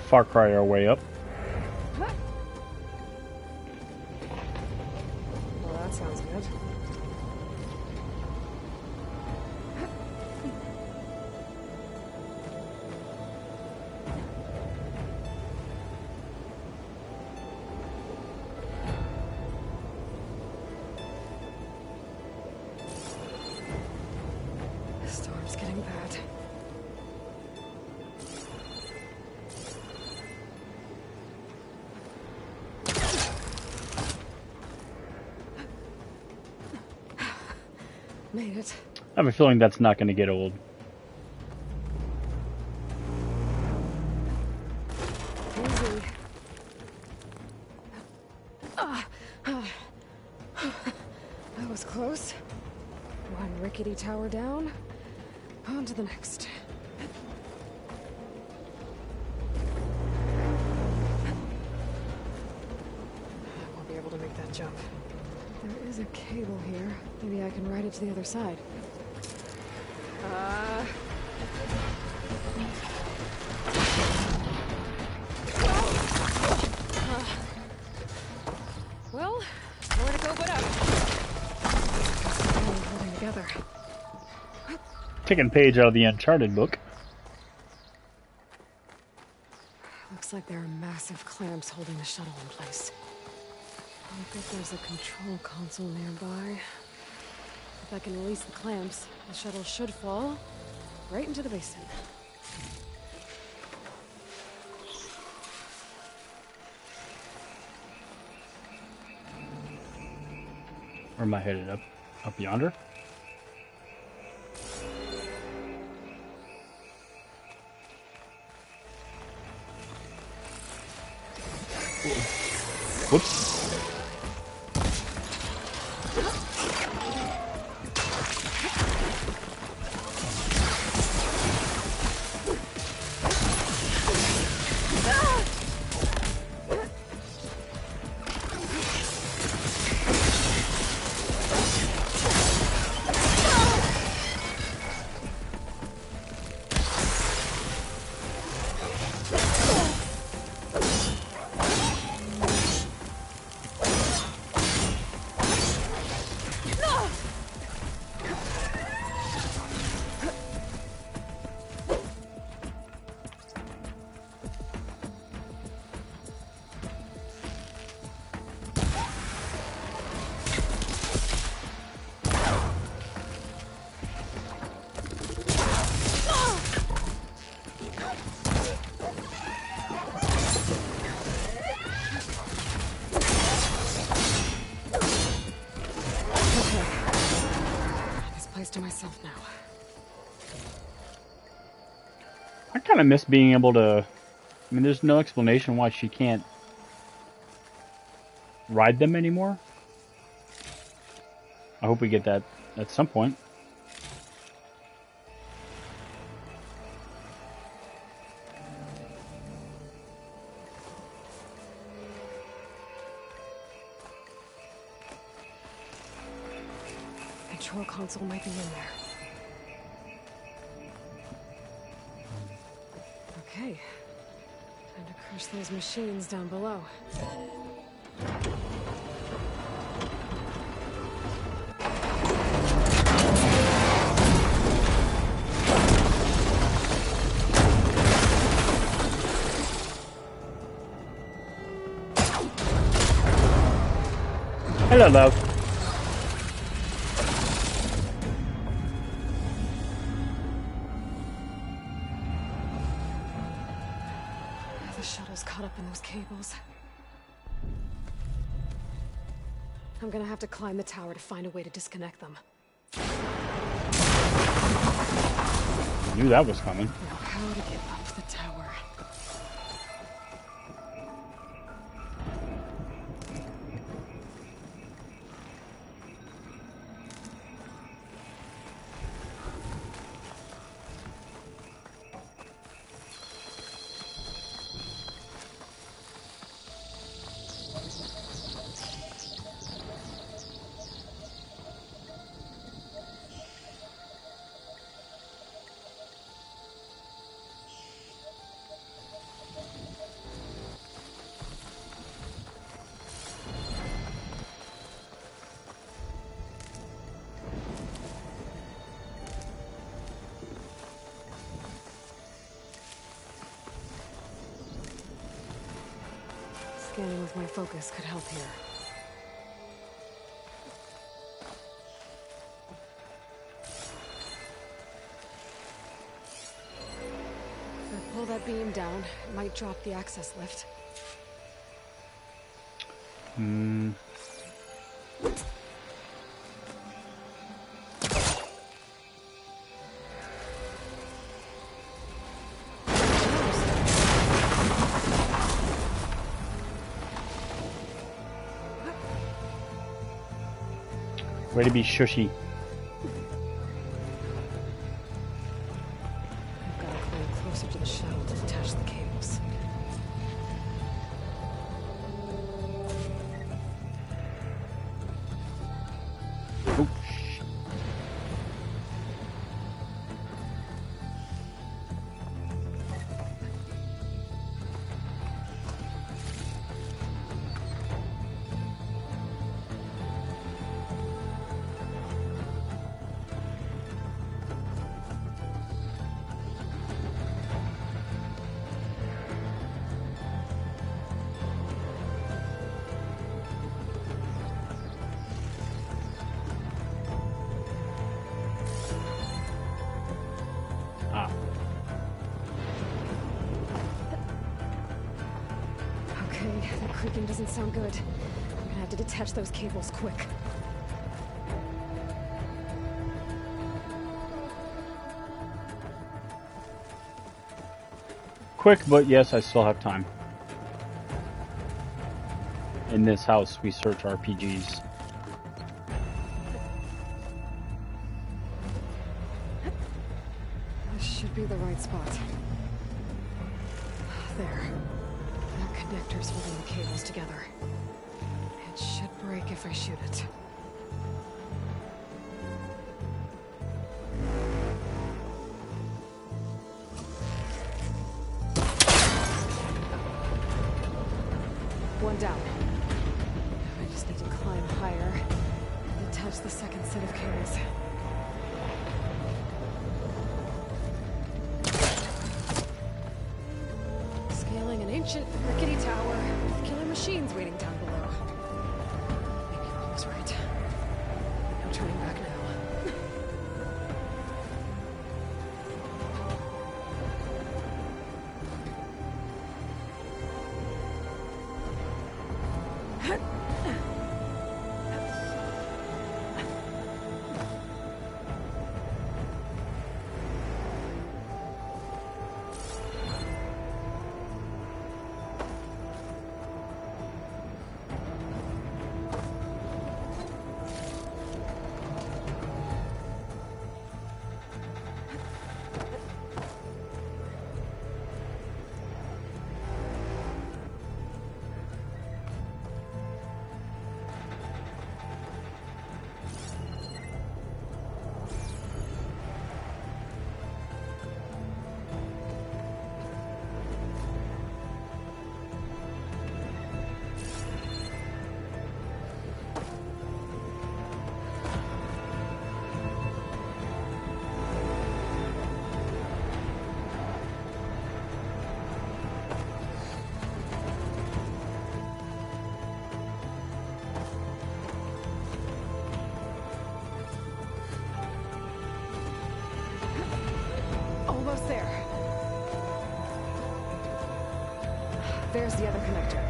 Far Cry our way up. Well, that sounds good. The storm's getting bad. Made it. I have a feeling that's not going to get old. Easy. That was close. One rickety tower down. On to the next. I won't be able to make that jump. There is a cable here. Maybe I can ride it to the other side. Well, nowhere to go but up. Holding together. Taking a page out of the Uncharted book. Looks like there are massive clamps holding the shuttle in place. I think there's a control console nearby. If I can release the clamps, the shuttle should fall right into the basin. Where am I headed? Up yonder? Whoops. To myself now. I kind of miss being able to... I mean, there's no explanation why she can't ride them anymore. I hope we get that at some point. Control console might be in there. Okay. Time to crush those machines down below. Hello, love. The shuttle's caught up in those cables. I'm gonna have to climb the tower to find a way to disconnect them. I knew that was coming. Now, how to get up the tower? Scanning with my focus could help here. If I pull that beam down, it might drop the access lift. Way to be shushy. I've got to climb closer to the shuttle to detach the cables. Oh, Okay, the creaking doesn't sound good. I'm gonna have to detach those cables quick. quick, but yes, I still have time. In this house, we search RPGs. This should be the right spot. There. That connector's holding the cables together. It should break if I shoot it. One down. I just need to climb higher and attach the second set of cables. Scaling an ancient, rickety tower with killer machines waiting down below. Maybe Rob was right. No turning back now. There's the other connector.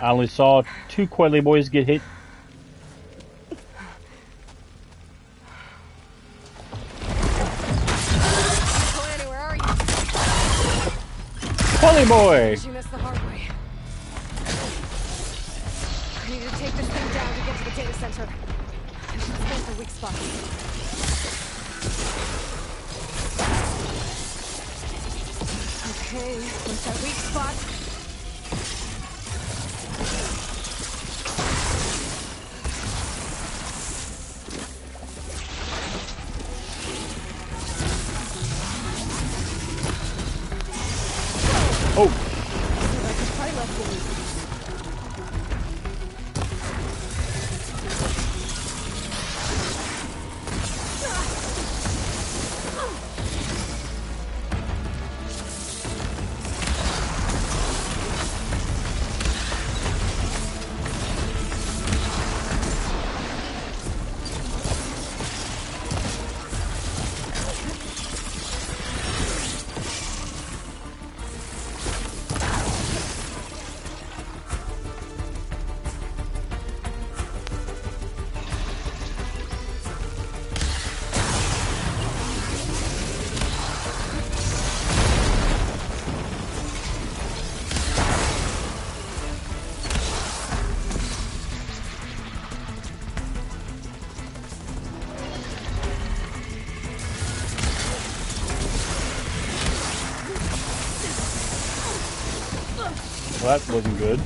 I only saw 2 Coily boys get hit. Coily, where are you? Coily boy! You missed the hard way. I need to take this thing down to get to the data center. I should scan for weak spots. Okay, where's that weak spot? Oh! That's probably left for me. Well, that wasn't good.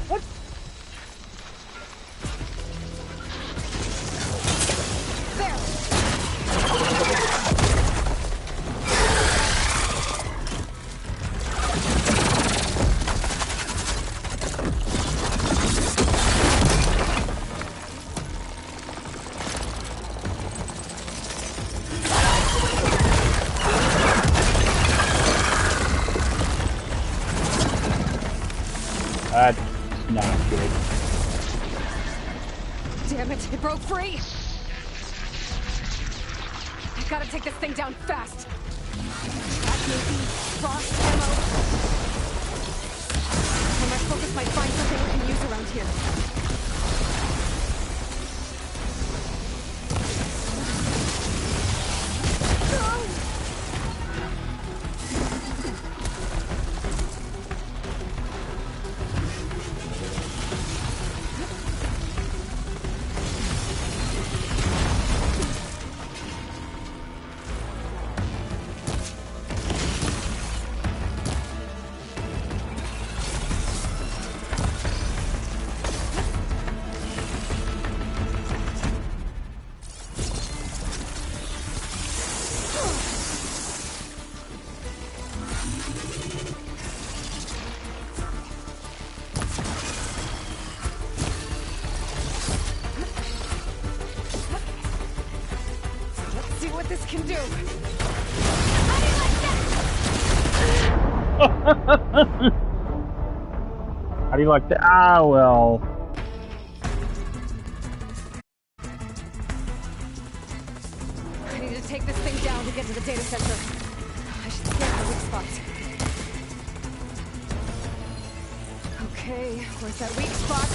What? That's not good. Damn it, it broke free! I gotta take this thing down fast! That may be frost ammo. Or my focus might find something we can use around here. What this can do. How do you like that? Ah, well. I need to take this thing down to get to the data center. I should scan the weak spots. Okay, where's that weak spot?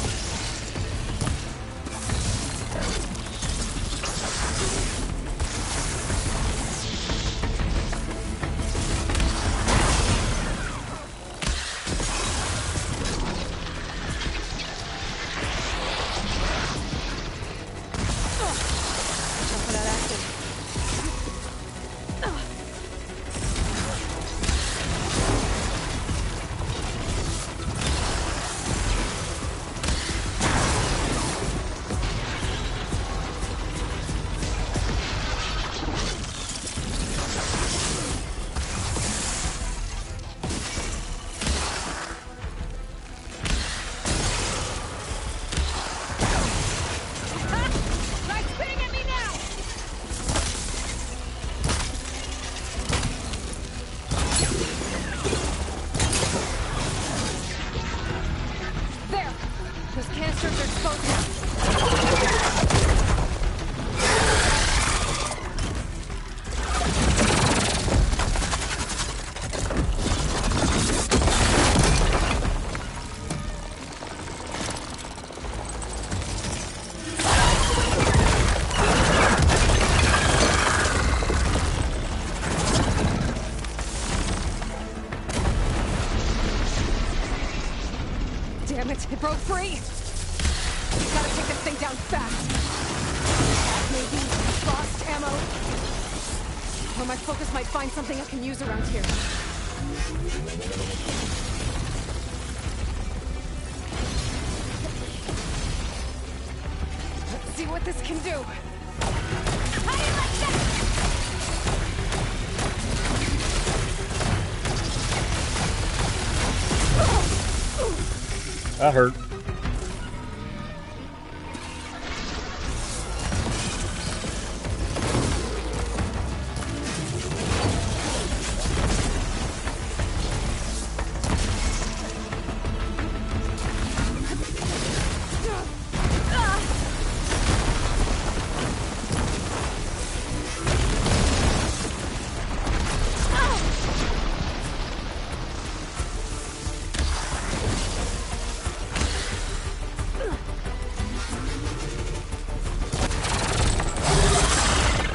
Broke free! Gotta take this thing down fast. Maybe lost ammo. Or my focus might find something I can use around here. Let's see what this can do. How do you like that? That hurt.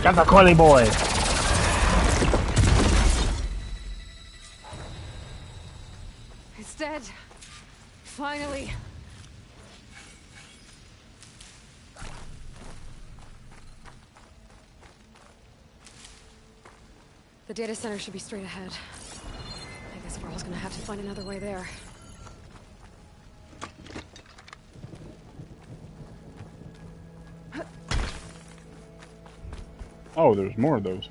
Got the Coily boy. It's dead. Finally. The data center should be straight ahead. I guess we're all gonna have to find another way there. Oh, there's more of those.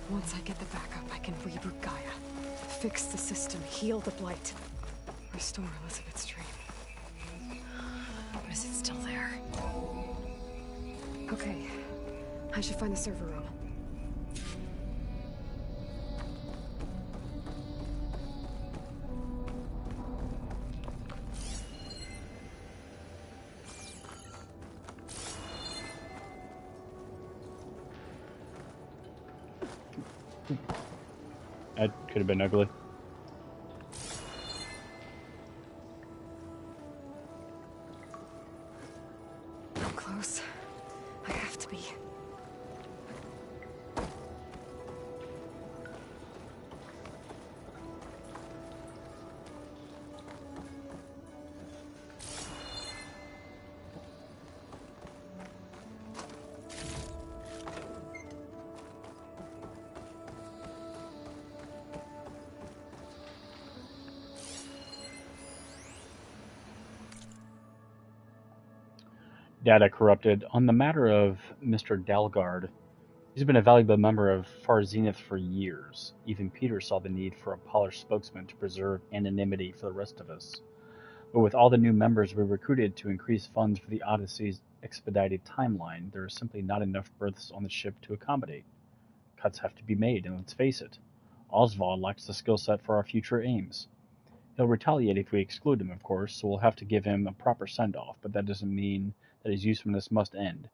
Once I get the backup, I can reboot Gaia. Fix the system, heal the blight. Restore Elizabeth's dream. But is it still there? Okay. I should find the server room. That could have been ugly. I'm close. I have to be. Data corrupted. On the matter of Mr. Dalgard, he's been a valuable member of Far Zenith for years. Even Peter saw the need for a polished spokesman to preserve anonymity for the rest of us. But with all the new members we recruited to increase funds for the Odyssey's expedited timeline, there is simply not enough berths on the ship to accommodate. Cuts have to be made, and let's face it, Oswald lacks the skill set for our future aims. He'll retaliate if we exclude him, of course, so we'll have to give him a proper send-off, but that doesn't mean that his usefulness must end.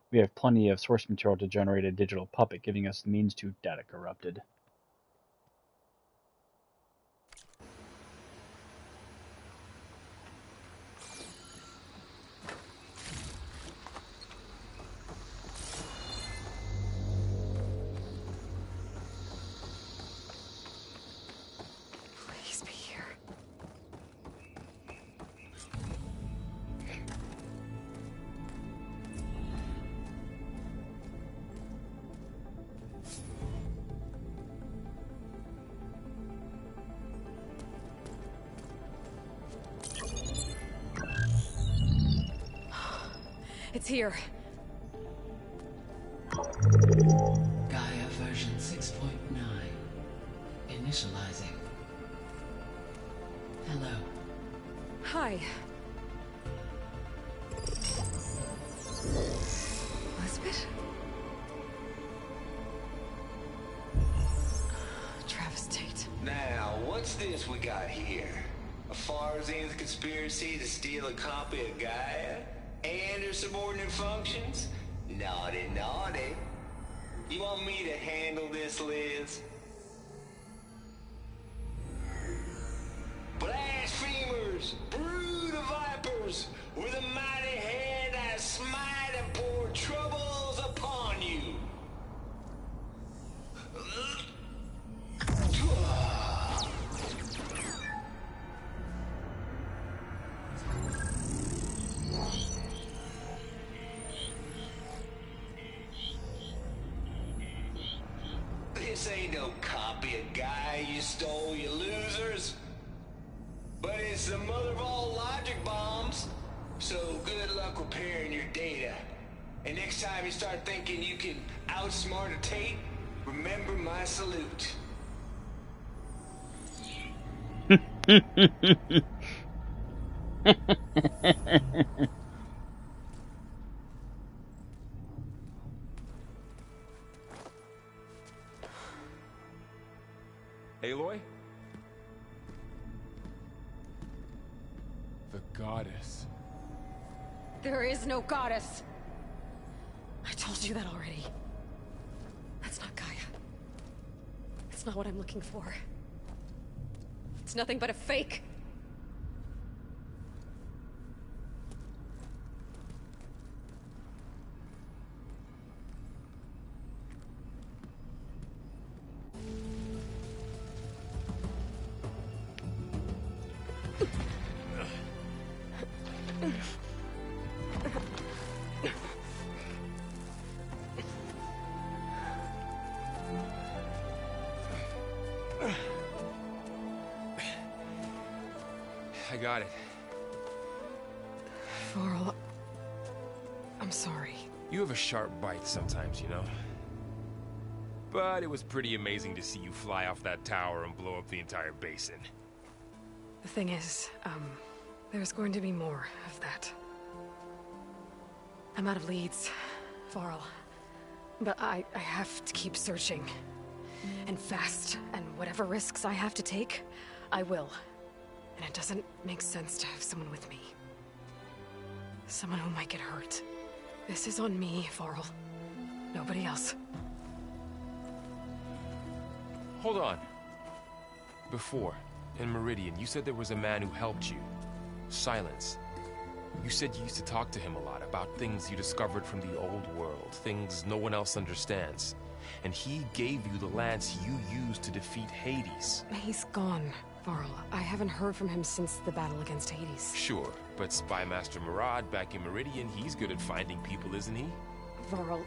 We have plenty of source material to generate a digital puppet, giving us the means to data corrupted. Please be here. It's here. Gaia version 6.0. initializing. Hello. Hi. Elizabeth? Travis Tate. Now, what's this we got here? A Farzian's conspiracy to steal a copy of Gaia? And her subordinate functions? Naughty, naughty. You want me to handle this, Liz? Blasphemers! Brood of vipers! With a mighty hand I smite and pour troubles upon you! This ain't no copy of Guy you stole, you losers. But it's the mother of all logic bombs. So good luck repairing your data. And next time you start thinking you can outsmart a Tate, remember my salute. Aloy? The goddess. There is no goddess. I told you that already. That's not Gaia. It's not what I'm looking for. It's nothing but a fake. I got it. Varl, I'm sorry. You have a sharp bite sometimes, you know? But it was pretty amazing to see you fly off that tower and blow up the entire basin. The thing is, there's going to be more of that. I'm out of leads, Varl. But I have to keep searching. And fast, and whatever risks I have to take, I will. And it doesn't make sense to have someone with me. Someone who might get hurt. This is on me, Varl. Nobody else. Hold on. Before, in Meridian, you said there was a man who helped you. Silence. You said you used to talk to him a lot about things you discovered from the old world, things no one else understands. And he gave you the lance you used to defeat Hades. He's gone, Varl. I haven't heard from him since the battle against Hades. Sure, but Spy Master Murad back in Meridian, he's good at finding people, isn't he? Varl,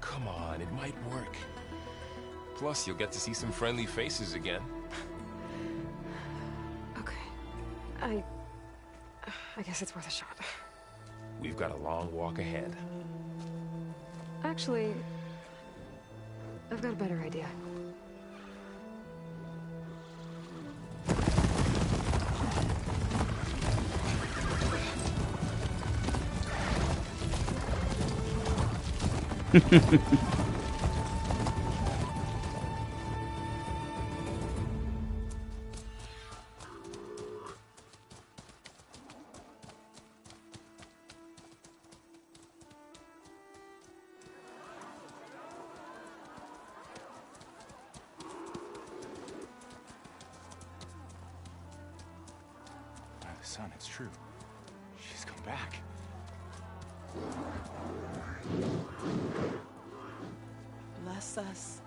Come on, it might work. Plus, you'll get to see some friendly faces again. Okay. I guess it's worth a shot. We've got a long walk ahead. Actually, I've got a better idea. Son, it's true. She's come back. Bless us.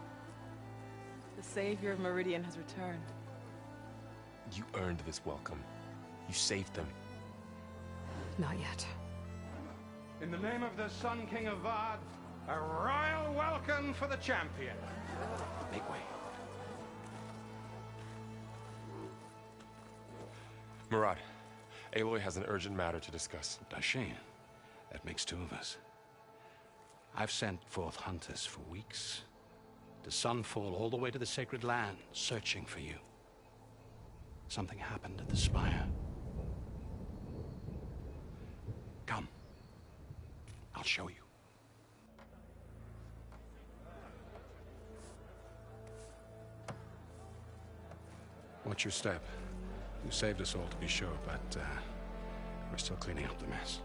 The Savior of Meridian has returned. You earned this welcome. You saved them. Not yet. In the name of the Sun King of Vard, a royal welcome for the champion. Make way. Murad, Aloy has an urgent matter to discuss. Dashane, that makes two of us. I've sent forth hunters for weeks. The sun fall all the way to the sacred land, searching for you. Something happened at the spire. Come. I'll show you. Watch your step. You saved us all, to be sure, but we're still cleaning up the mess.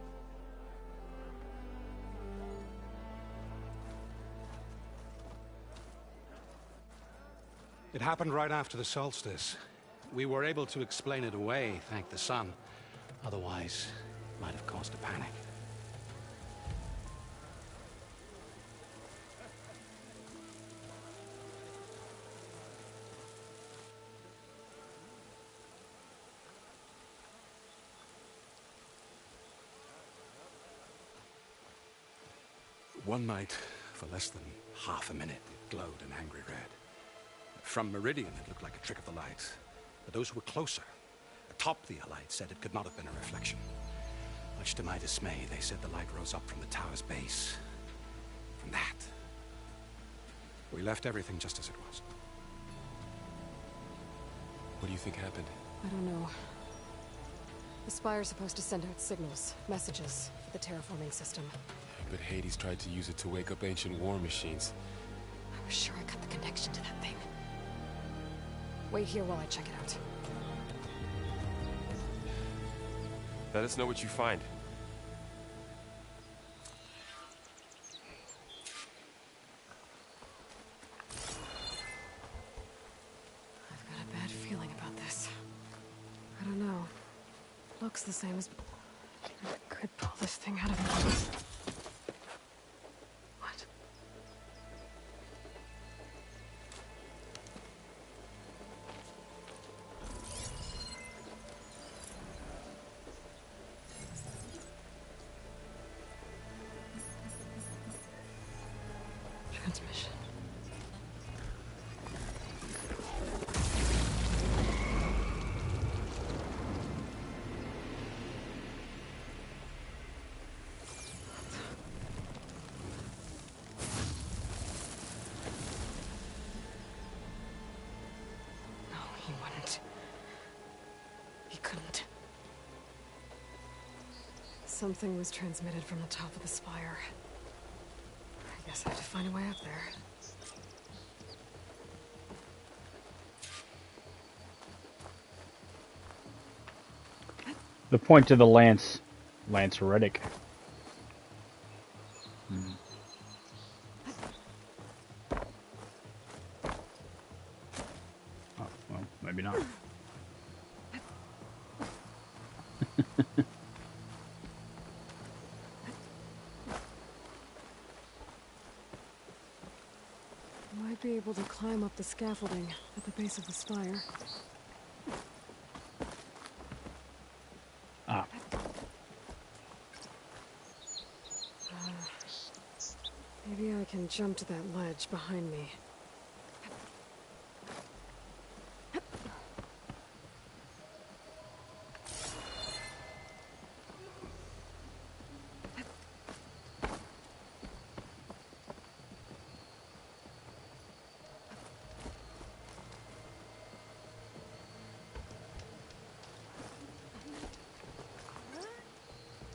It happened right after the solstice. We were able to explain it away, thank the sun. Otherwise, it might have caused a panic. One night, for less than half a minute, it glowed an angry red. From Meridian, it looked like a trick of the light. But those who were closer, atop the light, said it could not have been a reflection. Much to my dismay, they said the light rose up from the tower's base. From that. We left everything just as it was. What do you think happened? I don't know. The Spire's supposed to send out signals, messages, for the terraforming system. But Hades tried to use it to wake up ancient war machines. I was sure I cut the connection to that thing. Wait here while I check it out. Let us know what you find. I've got a bad feeling about this. I don't know. Looks the same as... I could pull this thing out of me. What? Transmission. No, he wouldn't. He couldn't. Something was transmitted from the top of the spire. I guess I have to find a way up there. The point to the lance heretic. Oh, well, maybe not. Might be able to climb up the scaffolding at the base of the spire. Ah. Maybe I can jump to that ledge behind me.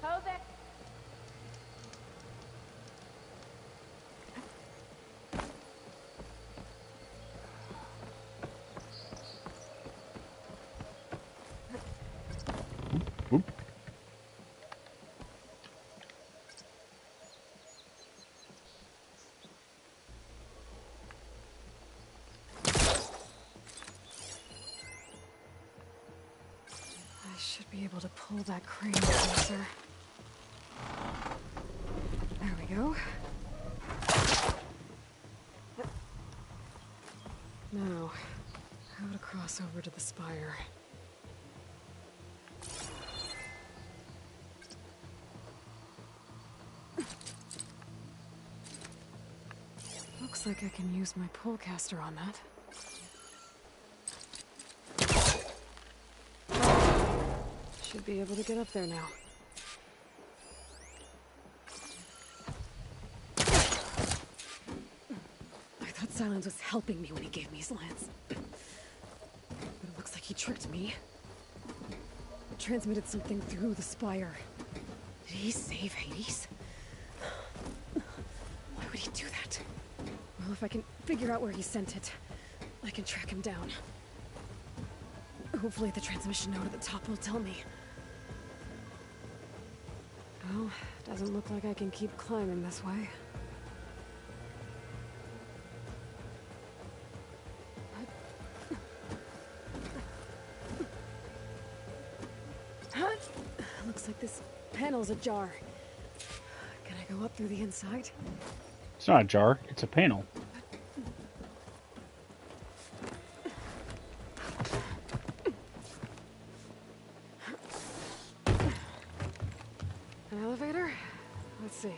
Hold it. Oop. I should be able to pull that crane closer. There we go. Now, how to cross over to the spire. Looks like I can use my pullcaster on that. Should be able to get up there now. Islands was helping me when he gave me his lance. But it looks like he tricked me. Transmitted something through the spire. Did he save Hades? Why would he do that? Well, if I can figure out where he sent it, I can track him down. Hopefully the transmission node at the top will tell me. Well, doesn't look like I can keep climbing this way. Looks like this panel's ajar. Can I go up through the inside? It's not a jar, it's a panel. An elevator? Let's see.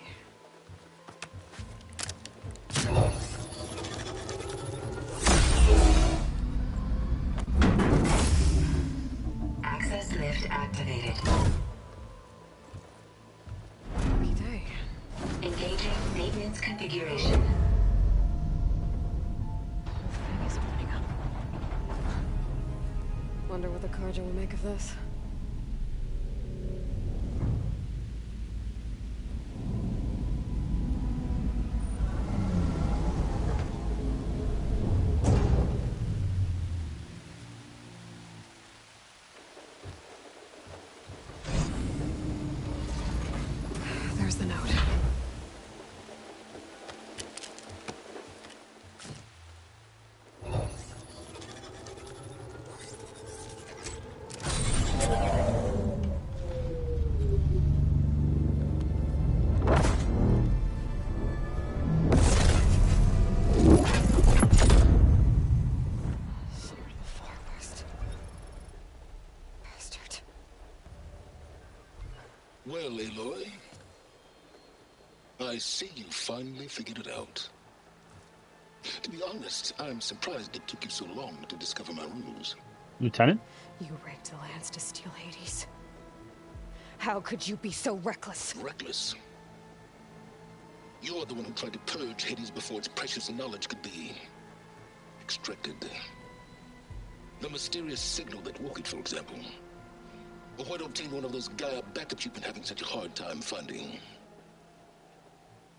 Access lift activated. Lucky day. Engaging maintenance configuration. Thing is opening up. Wonder what the Carja will make of this. There's the note. Sword of the Far West. Bastard. Well, Aloy, I see you finally figured it out. To be honest, I'm surprised it took you so long to discover my rules. Lieutenant? You rigged the lance to steal Hades. How could you be so reckless? Reckless? You're the one who tried to purge Hades before its precious knowledge could be extracted. The mysterious signal that woke it, for example. Or why to obtain one of those Gaia backups you've been having such a hard time finding.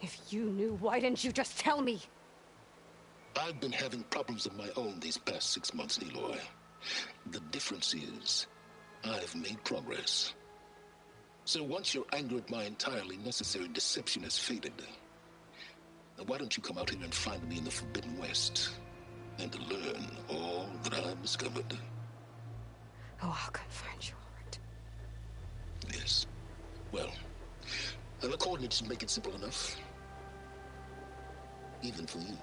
If you knew, why didn't you just tell me? I've been having problems of my own these past 6 months, Aloy. The difference is, I've made progress. So once your anger at my entirely necessary deception has faded, now why don't you come out here and find me in the Forbidden West, and learn all that I've discovered? Oh, I'll come find you, all right. Yes. Well, and the coordinates should make it simple enough. Even for you.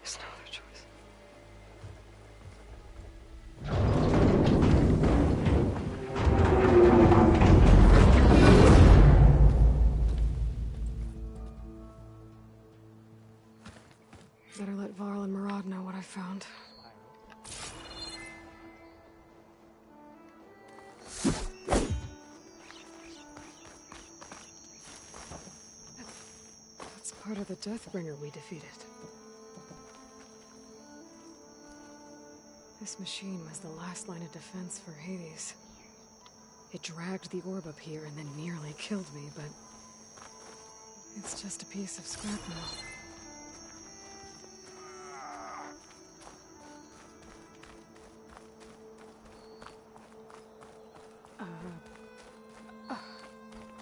There's no other choice. Better let Varl and Murad know what I found. That's part of the Deathbringer we defeated. This machine was the last line of defense for Hades. It dragged the orb up here and then nearly killed me, but it's just a piece of scrap metal.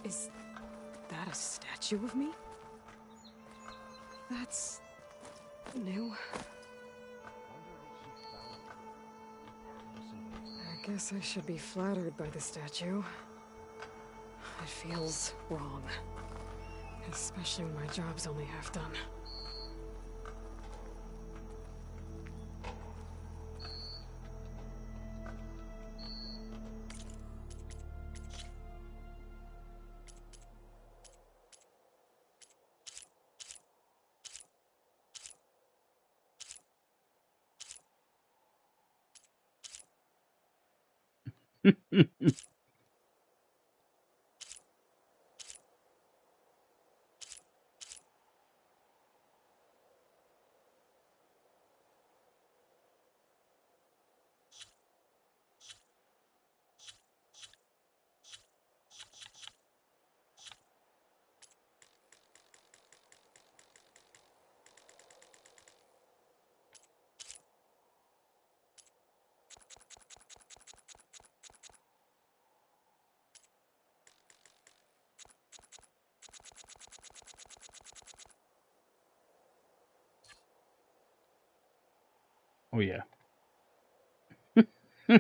Is that a statue of me? That's new. I guess I should be flattered by the statue. It feels wrong. Especially when my job's only half done. Oh, yeah. They'll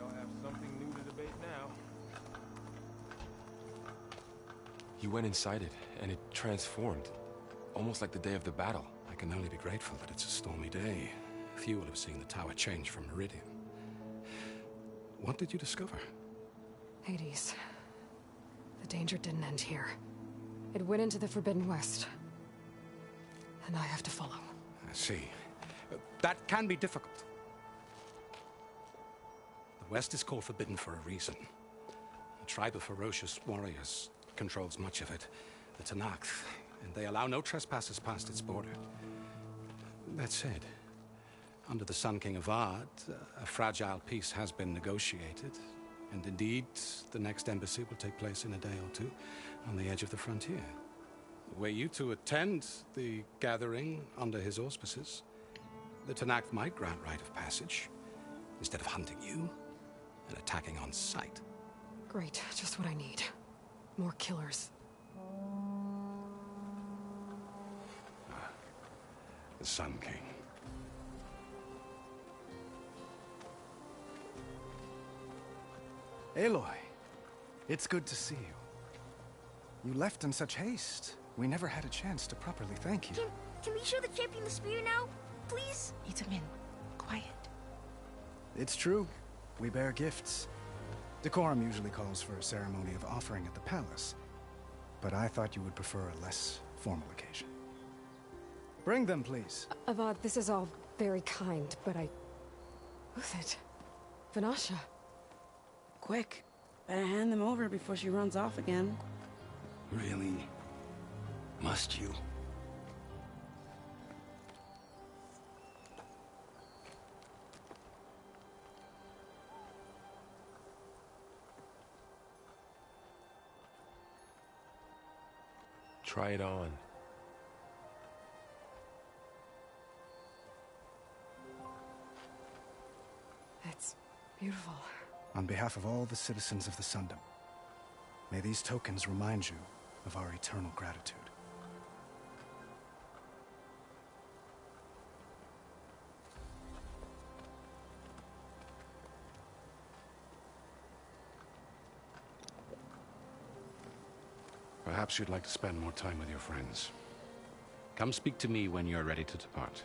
have something new to debate now. You went inside it, and it transformed. Almost like the day of the battle. I can only be grateful that it's a stormy day. Few will have seen the tower change from Meridian. What did you discover? Hades. The danger didn't end here. It went into the Forbidden West. And I have to follow. I see. That can be difficult. The West is called Forbidden for a reason. A tribe of ferocious warriors controls much of it, the Tenakth, and they allow no trespassers past its border. That said, under the Sun King of Ard, a fragile peace has been negotiated, and indeed, the next embassy will take place in a day or two on the edge of the frontier. Were you to attend the gathering under his auspices, the Tenakth might grant right of passage, instead of hunting you and attacking on sight. Great, just what I need. More killers. The Sun King. Aloy, it's good to see you. You left in such haste. We never had a chance to properly thank you. Can we show the champion the spear now? Please? Itamin, quiet. It's true. We bear gifts. Decorum usually calls for a ceremony of offering at the palace, but I thought you would prefer a less formal occasion. Bring them, please. Avad, this is all very kind, but Who's it? Vanasha. Quick. Better hand them over before she runs off again. Really? Must you? Try it on. It's beautiful. On behalf of all the citizens of the Sundom, may these tokens remind you of our eternal gratitude. Perhaps you'd like to spend more time with your friends. Come speak to me when you're ready to depart.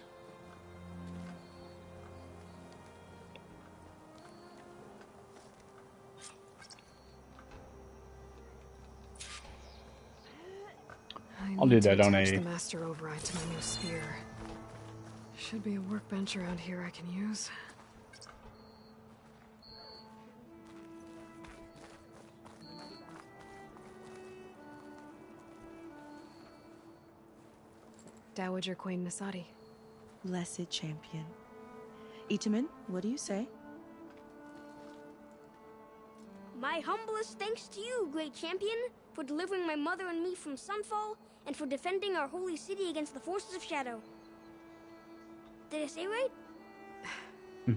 I'll do that to on attach a... the master override to my new spear. Should be a workbench around here I can use. Dowager Queen Nasadi. Blessed champion. Itamin, what do you say? My humblest thanks to you, great champion, for delivering my mother and me from Sunfall, and for defending our holy city against the forces of Shadow. Did I say right?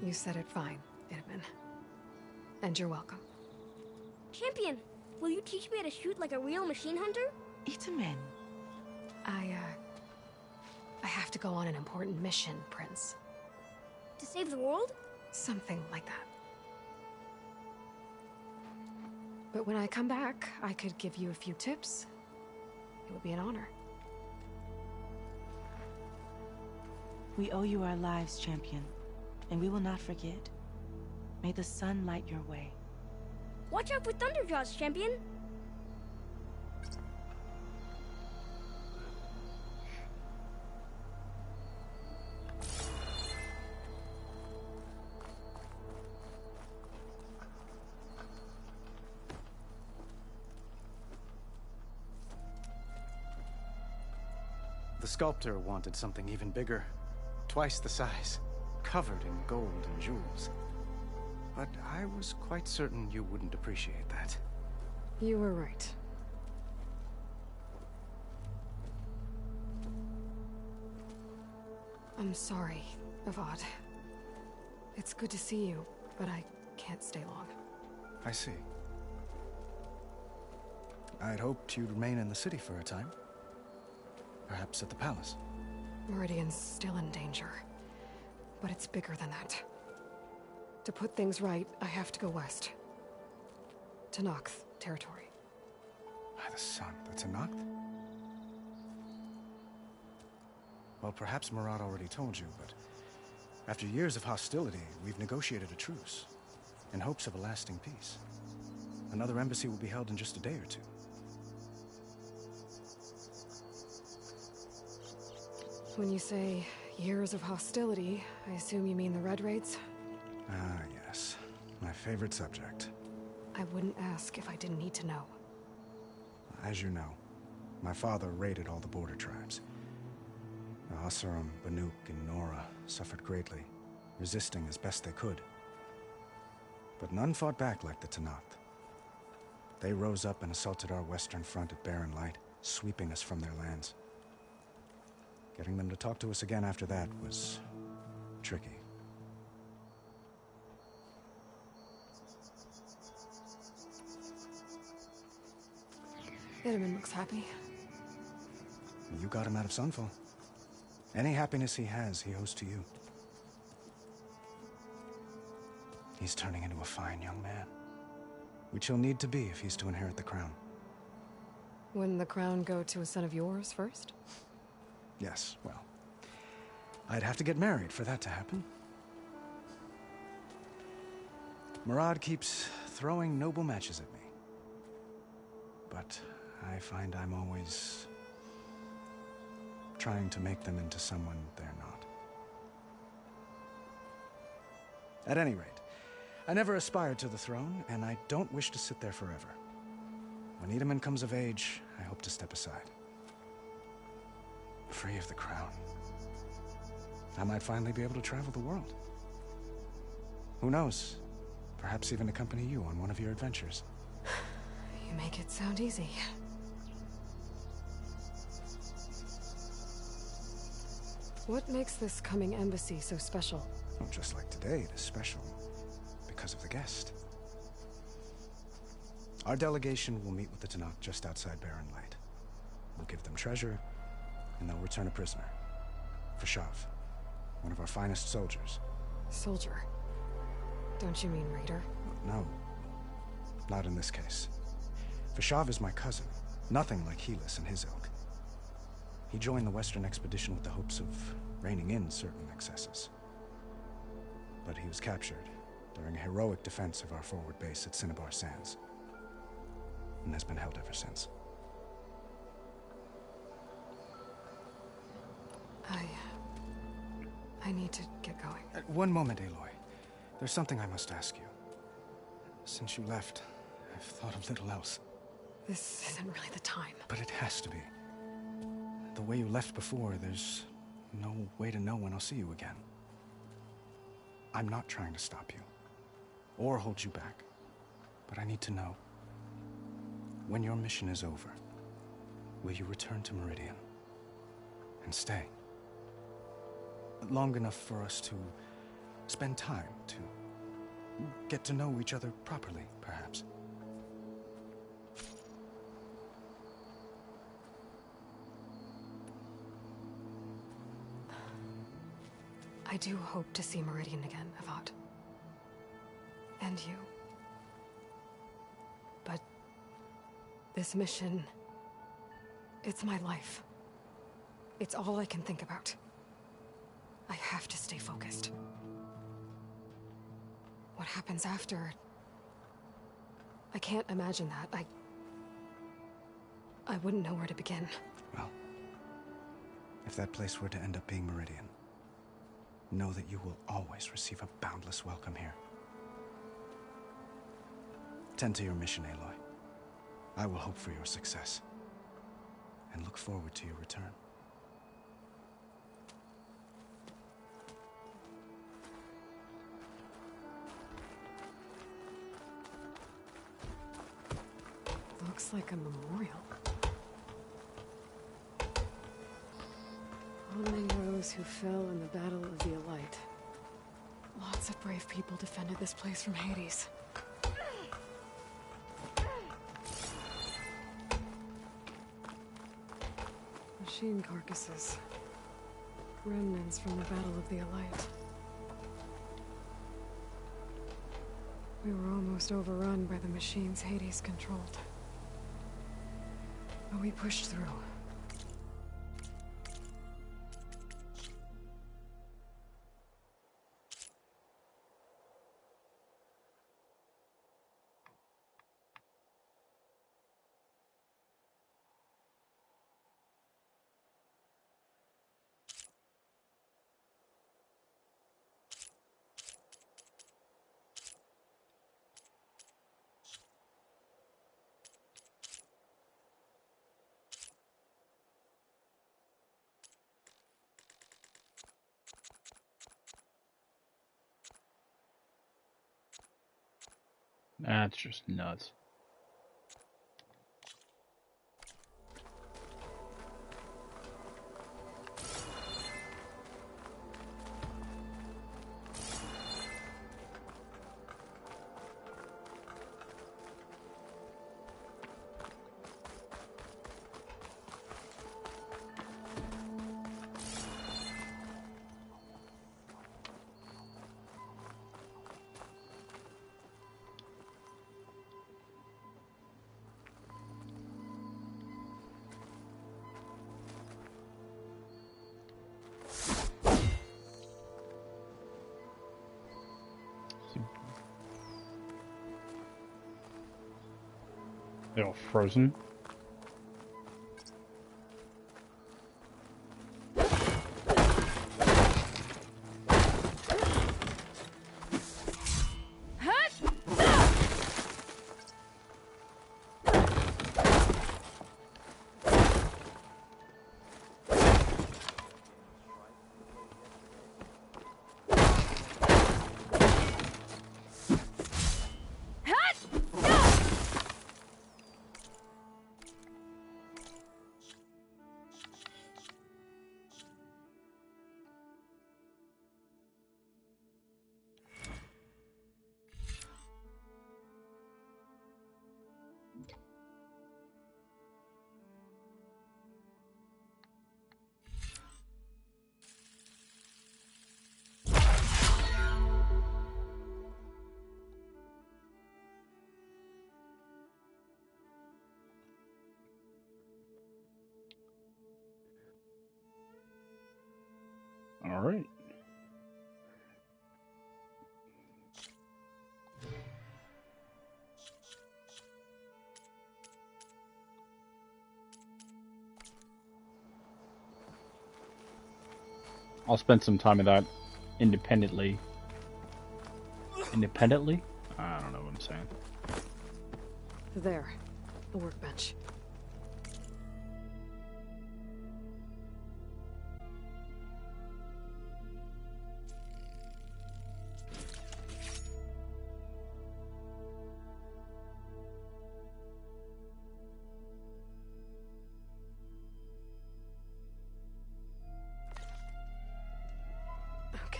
You said it fine, Itamin. And you're welcome. Champion, will you teach me how to shoot like a real machine hunter? Itamin. I have to go on an important mission, Prince. To save the world? Something like that. But when I come back, I could give you a few tips. It would be an honor. We owe you our lives, champion, and we will not forget. May the sun light your way. Watch out for Thunderjaws, champion! The sculptor wanted something even bigger. Twice the size. Covered in gold and jewels. But I was quite certain you wouldn't appreciate that. You were right. I'm sorry, Avad. It's good to see you, but I can't stay long. I see. I'd hoped you'd remain in the city for a time. Perhaps at the palace. Meridian's still in danger. But it's bigger than that. To put things right, I have to go west. To Nox territory. By the sun, the Tenakth? Well, perhaps Murad already told you, but after years of hostility, we've negotiated a truce, in hopes of a lasting peace. Another embassy will be held in just a day or two. When you say years of hostility, I assume you mean the Red Raids? Ah, yes. My favorite subject. I wouldn't ask if I didn't need to know. As you know, my father raided all the border tribes. The Asurum, Banuk, and Nora suffered greatly, resisting as best they could. But none fought back like the Tenakth. They rose up and assaulted our western front at Barren Light, sweeping us from their lands. Getting them to talk to us again after that was tricky. Itaman looks happy. You got him out of Sunfall. Any happiness he has, he owes to you. He's turning into a fine young man, which he'll need to be if he's to inherit the crown. Wouldn't the crown go to a son of yours first? Yes, well, I'd have to get married for that to happen. Murad keeps throwing noble matches at me. But I find I'm always trying to make them into someone they're not. At any rate, I never aspired to the throne, and I don't wish to sit there forever. When Itaman comes of age, I hope to step aside. Free of the crown. I might finally be able to travel the world. Who knows? Perhaps even accompany you on one of your adventures. You make it sound easy. What makes this coming embassy so special? Well, just like today, it is special because of the guest. Our delegation will meet with the Tenakth just outside Barren Light. We'll give them treasure, and they'll return a prisoner. Fashav, one of our finest soldiers. Soldier? Don't you mean raider? No, not in this case. Fashav is my cousin, nothing like Helis and his ilk. He joined the Western expedition with the hopes of reining in certain excesses. But he was captured during a heroic defense of our forward base at Cinnabar Sands, and has been held ever since. I need to get going. One moment, Aloy. There's something I must ask you. Since you left, I've thought of little else. This isn't really the time. But it has to be. The way you left before, there's no way to know when I'll see you again. I'm not trying to stop you, or hold you back. But I need to know, when your mission is over, will you return to Meridian and stay? Long enough for us to spend time, to get to know each other properly, perhaps. I do hope to see Meridian again, Avad. And you. But this mission, it's my life. It's all I can think about. I have to stay focused. What happens after, I can't imagine that. I wouldn't know where to begin. Well, if that place were to end up being Meridian, know that you will always receive a boundless welcome here. Tend to your mission, Aloy. I will hope for your success, and look forward to your return. Looks like a memorial. Honoring those who fell in the Battle of the Elite. Lots of brave people defended this place from Hades. Machine carcasses. Remnants from the Battle of the Elite. We were almost overrun by the machines Hades controlled. But we pushed through. That's just nuts. They're all frozen. All right. I'll spend some time of that independently. Independently? I don't know what I'm saying. There, the workbench.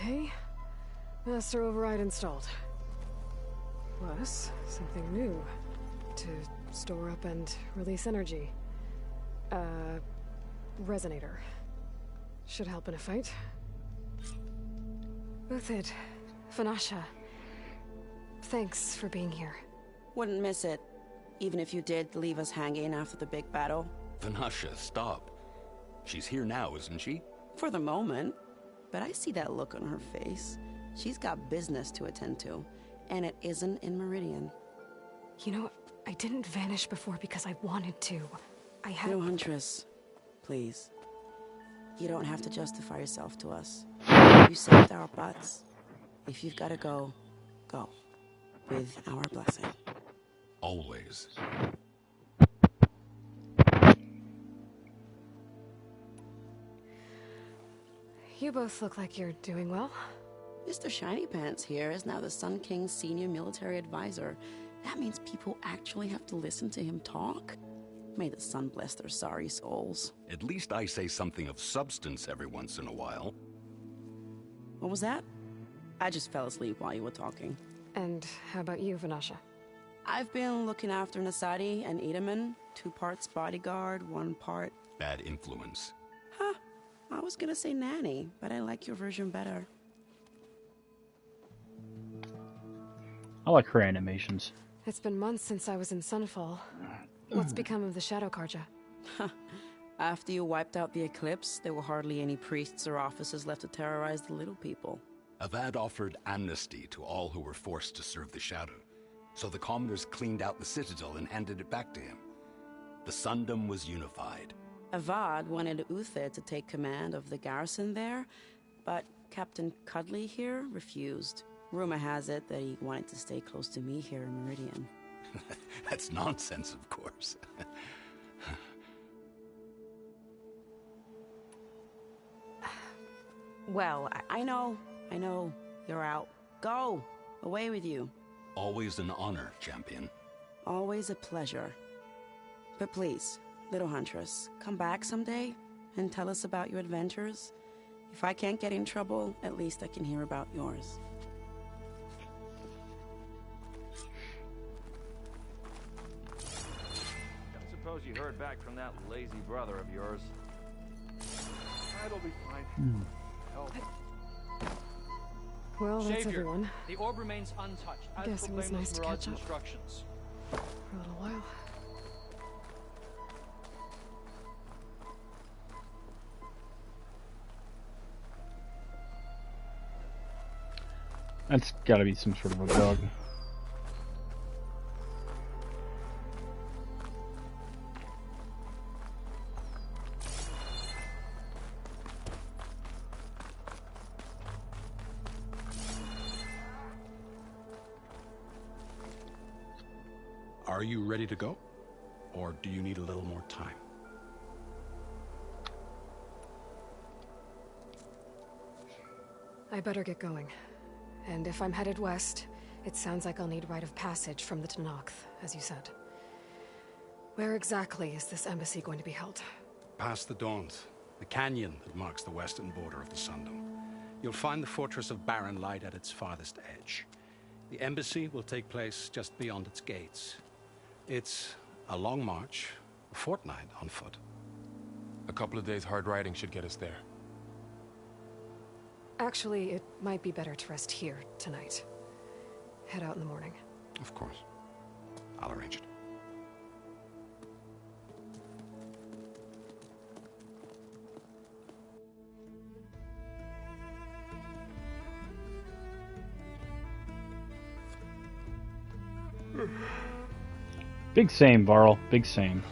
Okay, master override installed. Plus, something new. To store up and release energy. Resonator. Should help in a fight. Uthid, Vanasha. Thanks for being here. Wouldn't miss it. Even if you did leave us hanging after the big battle. Vanasha, stop. She's here now, isn't she? For the moment. But I see that look on her face. She's got business to attend to. And it isn't in Meridian. You know, I didn't vanish before because I wanted to. I had... No, Huntress. Please. You don't have to justify yourself to us. You saved our butts. If you've got to go, go. With our blessing. Always. You both look like you're doing well. Mr. Shiny Pants here is now the Sun King's senior military advisor. That means people actually have to listen to him talk? May the sun bless their sorry souls. At least I say something of substance every once in a while. What was that? I just fell asleep while you were talking. And how about you, Vanasha? I've been looking after Nasadi and Edaman. 2 parts bodyguard, 1 part... bad influence. Huh. I was gonna say nanny, but I like your version better. I like her animations. It's been months since I was in Sunfall. What's become of the Shadow Karja? After you wiped out the Eclipse, there were hardly any priests or officers left to terrorize the little people. Avad offered amnesty to all who were forced to serve the Shadow, so the commoners cleaned out the citadel and handed it back to him. The Sundom was unified. Avad wanted Uther to take command of the garrison there, but Captain Cuddly here refused. Rumor has it that he wanted to stay close to me here in Meridian. That's nonsense, of course. Well, I know. You're out. Go! Away with you. Always an honor, champion. Always a pleasure. But please, little Huntress, come back someday and tell us about your adventures. If I can't get in trouble, at least I can hear about yours. Suppose you heard back from that lazy brother of yours. That'll be fine. Help. Well, that's Savior, everyone. the orb remains untouched. I guess it was nice to catch up. Instructions. For a little while. That's gotta be some sort of a bug. Are you ready to go? Or do you need a little more time? I better get going. And if I'm headed west, it sounds like I'll need rite of passage from the Tenakth, as you said. Where exactly is this embassy going to be held? Past the Dawns, the canyon that marks the western border of the Sundom. You'll find the fortress of Barren Light at its farthest edge. The embassy will take place just beyond its gates. It's a long march, a fortnight on foot. A couple of days hard riding should get us there. Actually, it might be better to rest here tonight. Head out in the morning. Of course. I'll arrange it. Big same, Varl. Big same.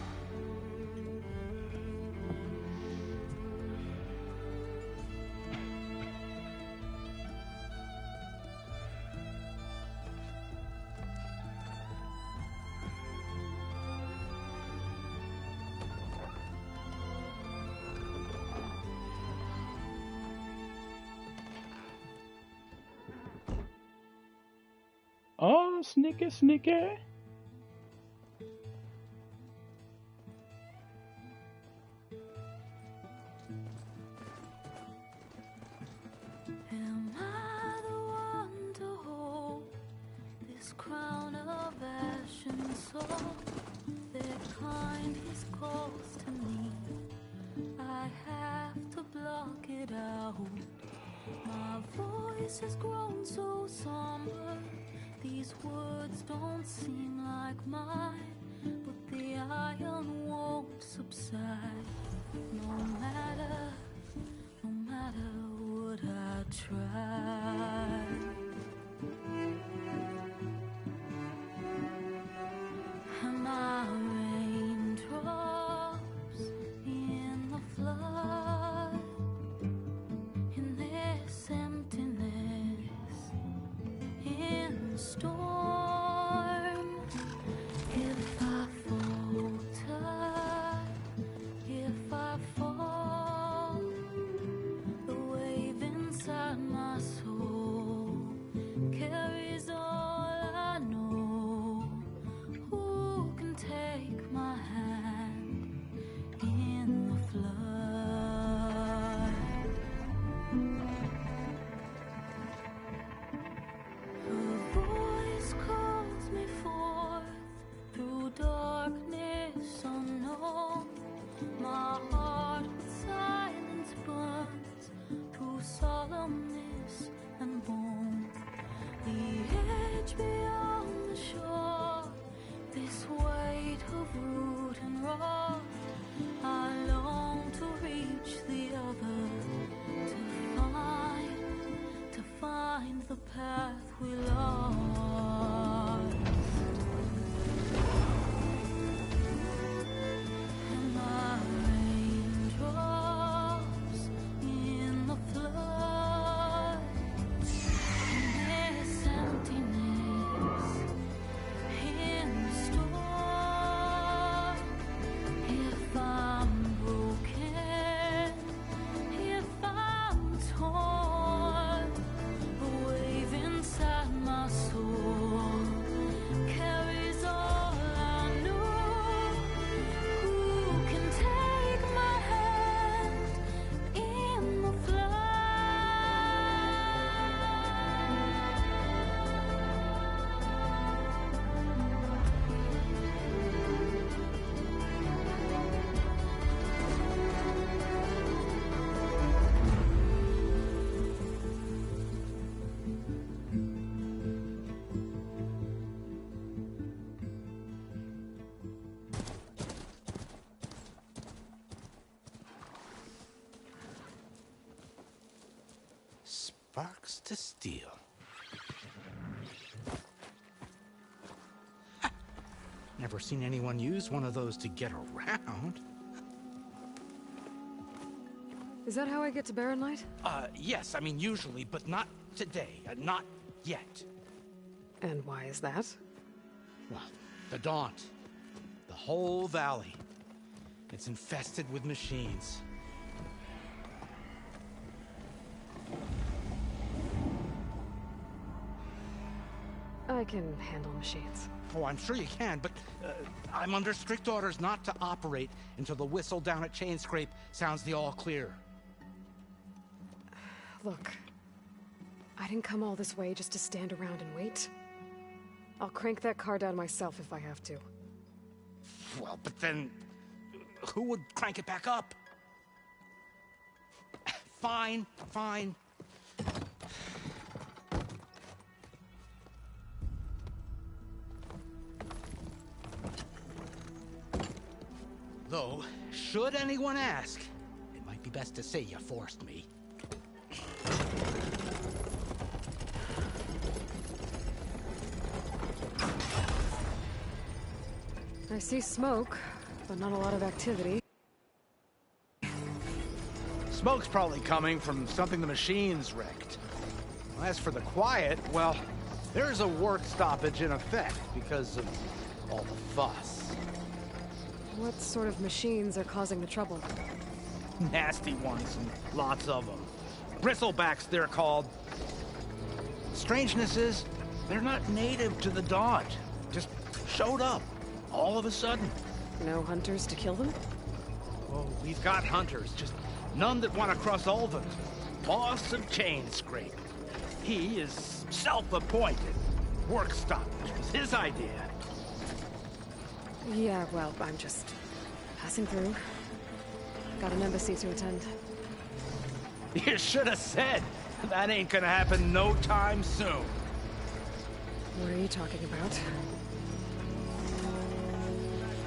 Oh, sneaky, sneaky. Am I the one to hold this crown of ash and soul? Their kind is close to me. I have to block it out. My voice has grown so somber. These words don't seem like mine, but the iron won't subside. No matter what I try. storm. If I falter, if I fall, the wave inside my soul carries all I know. Who can take my hand in the flood? Her voice calls me forth through darkness unknown. My heart with silence burns through solemnness and bone. The edge beyond the shore, this weight of root and rod. I long to reach the other, to find the path we lost. And my raindrops in the flood, in this emptiness, in the storm. If I'm broken, if I'm torn, the wave inside my soul carries all I know. Who can take my hand in the Sparks to steel. Never seen anyone use one of those to get around. Is that how I get to Barren Light? Yes, I mean usually, but not today. Not yet. And why is that? Well, the Daunt. The whole valley. It's infested with machines. I can handle machines. Oh, I'm sure you can, but I'm under strict orders not to operate until the whistle down at Chainscrape sounds the all clear. Look, I didn't come all this way just to stand around and wait. I'll crank that car down myself if I have to. Well, but then who would crank it back up? Fine, fine. Though, should anyone ask, it might be best to say you forced me. I see smoke, but not a lot of activity. Smoke's probably coming from something the machines wrecked. As for the quiet, well, there's a work stoppage in effect because of all the fuss. What sort of machines are causing the trouble? Nasty ones, and lots of them. Bristlebacks, they're called. Strangeness is, they're not native to the Daunt. Just showed up, all of a sudden. No hunters to kill them? Oh, we've got hunters, just none that want to cross over. Boss of Chainscrape. He is self-appointed. Work stoppage was his idea. Yeah, well, I'm just passing through. Got an embassy to attend. You should have said. That ain't gonna happen no time soon. What are you talking about?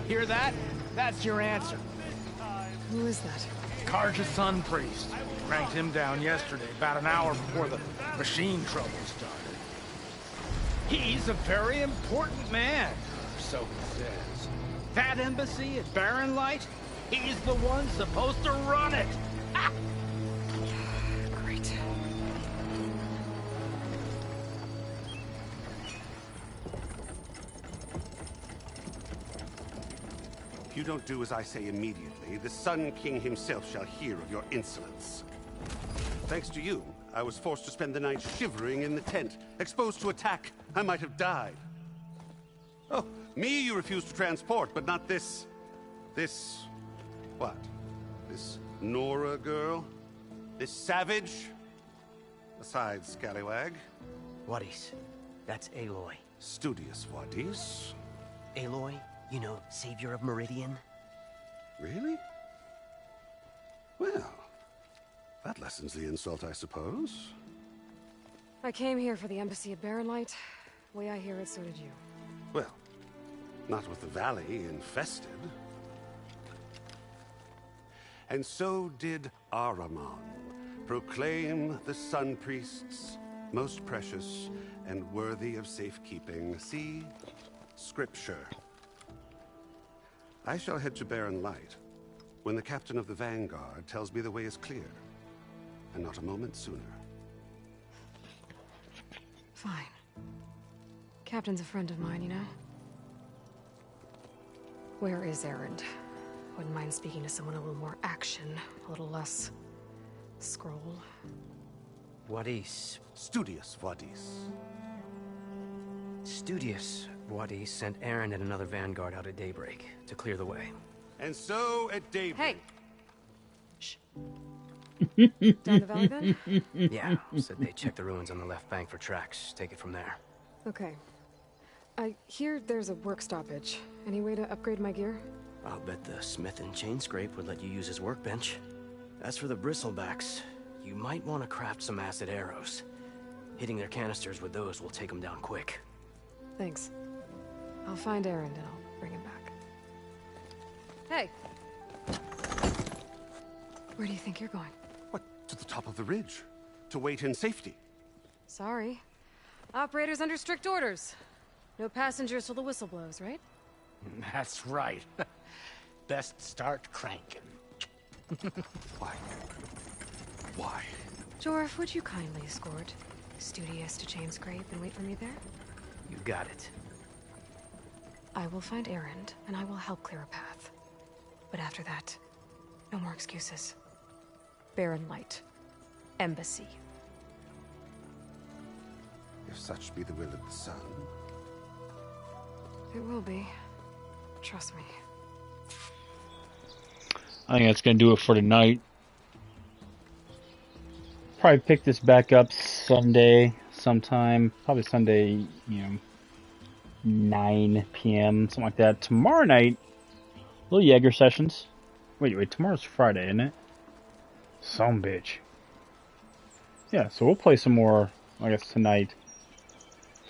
Hear that? That's your answer. Who is that? Karja's Sun Priest. Cranked him down yesterday, about an hour before the machine trouble started. He's a very important man, or so he says. That embassy at Barren Light, he's the one supposed to run it. Ah! Great. you don't do as I say immediately, the Sun King himself shall hear of your insolence. Thanks to you, I was forced to spend the night shivering in the tent. Exposed to attack, I might have died. Oh, me you refuse to transport, but not this... what? This Nora girl? This savage? Besides, scallywag. Wadis. That's Aloy. Studious Wadis. Aloy, you know, savior of Meridian. Really? Well, that lessens the insult, I suppose. I came here for the embassy at Barrenlight. The way I hear it, so did you. Well, not with the valley infested. And so did Ahriman, proclaim the Sun Priests most precious and worthy of safekeeping. See? Scripture. I shall head to Barren Light when the captain of the Vanguard tells me the way is clear, and not a moment sooner. Fine. Captain's a friend of mine, you know? Where is Erend? Wouldn't mind speaking to someone a little more action, a little less... scroll. Wadis. Studious Wadis. Studious Wadis sent Aaron and another Vanguard out at daybreak to clear the way. And so at daybreak... Hey! Shh. Down the valley then? Yeah, said they check the ruins on the left bank for tracks. Take it from there. Okay. I hear there's a work stoppage. Any way to upgrade my gear? I'll bet the smith and chain scrape would let you use his workbench. As for the bristlebacks, you might want to craft some acid arrows. Hitting their canisters with those will take them down quick. Thanks. I'll find Erend and I'll bring him back. Hey! Where do you think you're going? What, to the top of the ridge? To wait in safety? Sorry. Operator's under strict orders. No passengers till the whistle blows, right? That's right. Best start cranking. Why? Why? Jorf, would you kindly escort Studious to Chain Scrape and wait for me there? You got it. I will find Erend, and I will help clear a path. But after that, no more excuses. Barren Light. Embassy. If such be the will of the sun. It will be. Trust me. I think that's going to do it for tonight. Probably pick this back up Sunday sometime. Probably Sunday, 9 p.m., something like that. Tomorrow night, little Jaeger sessions. Wait, tomorrow's Friday, isn't it? Some bitch. Yeah, so we'll play some more, I guess, tonight.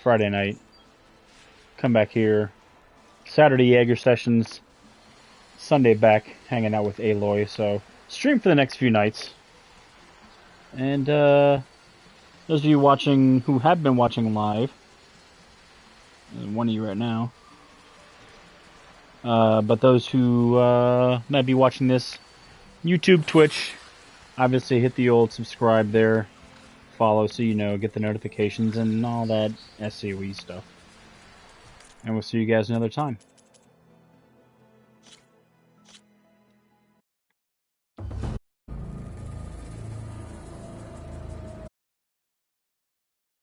Friday night. Come back here. Saturday Jaeger sessions. Sunday back hanging out with Aloy. So stream for the next few nights. And those of you watching who have been watching live, one of you right now. But those who might be watching this YouTube, Twitch, obviously hit the old subscribe there, follow so you know, get the notifications and all that SCOE stuff. And we'll see you guys another time.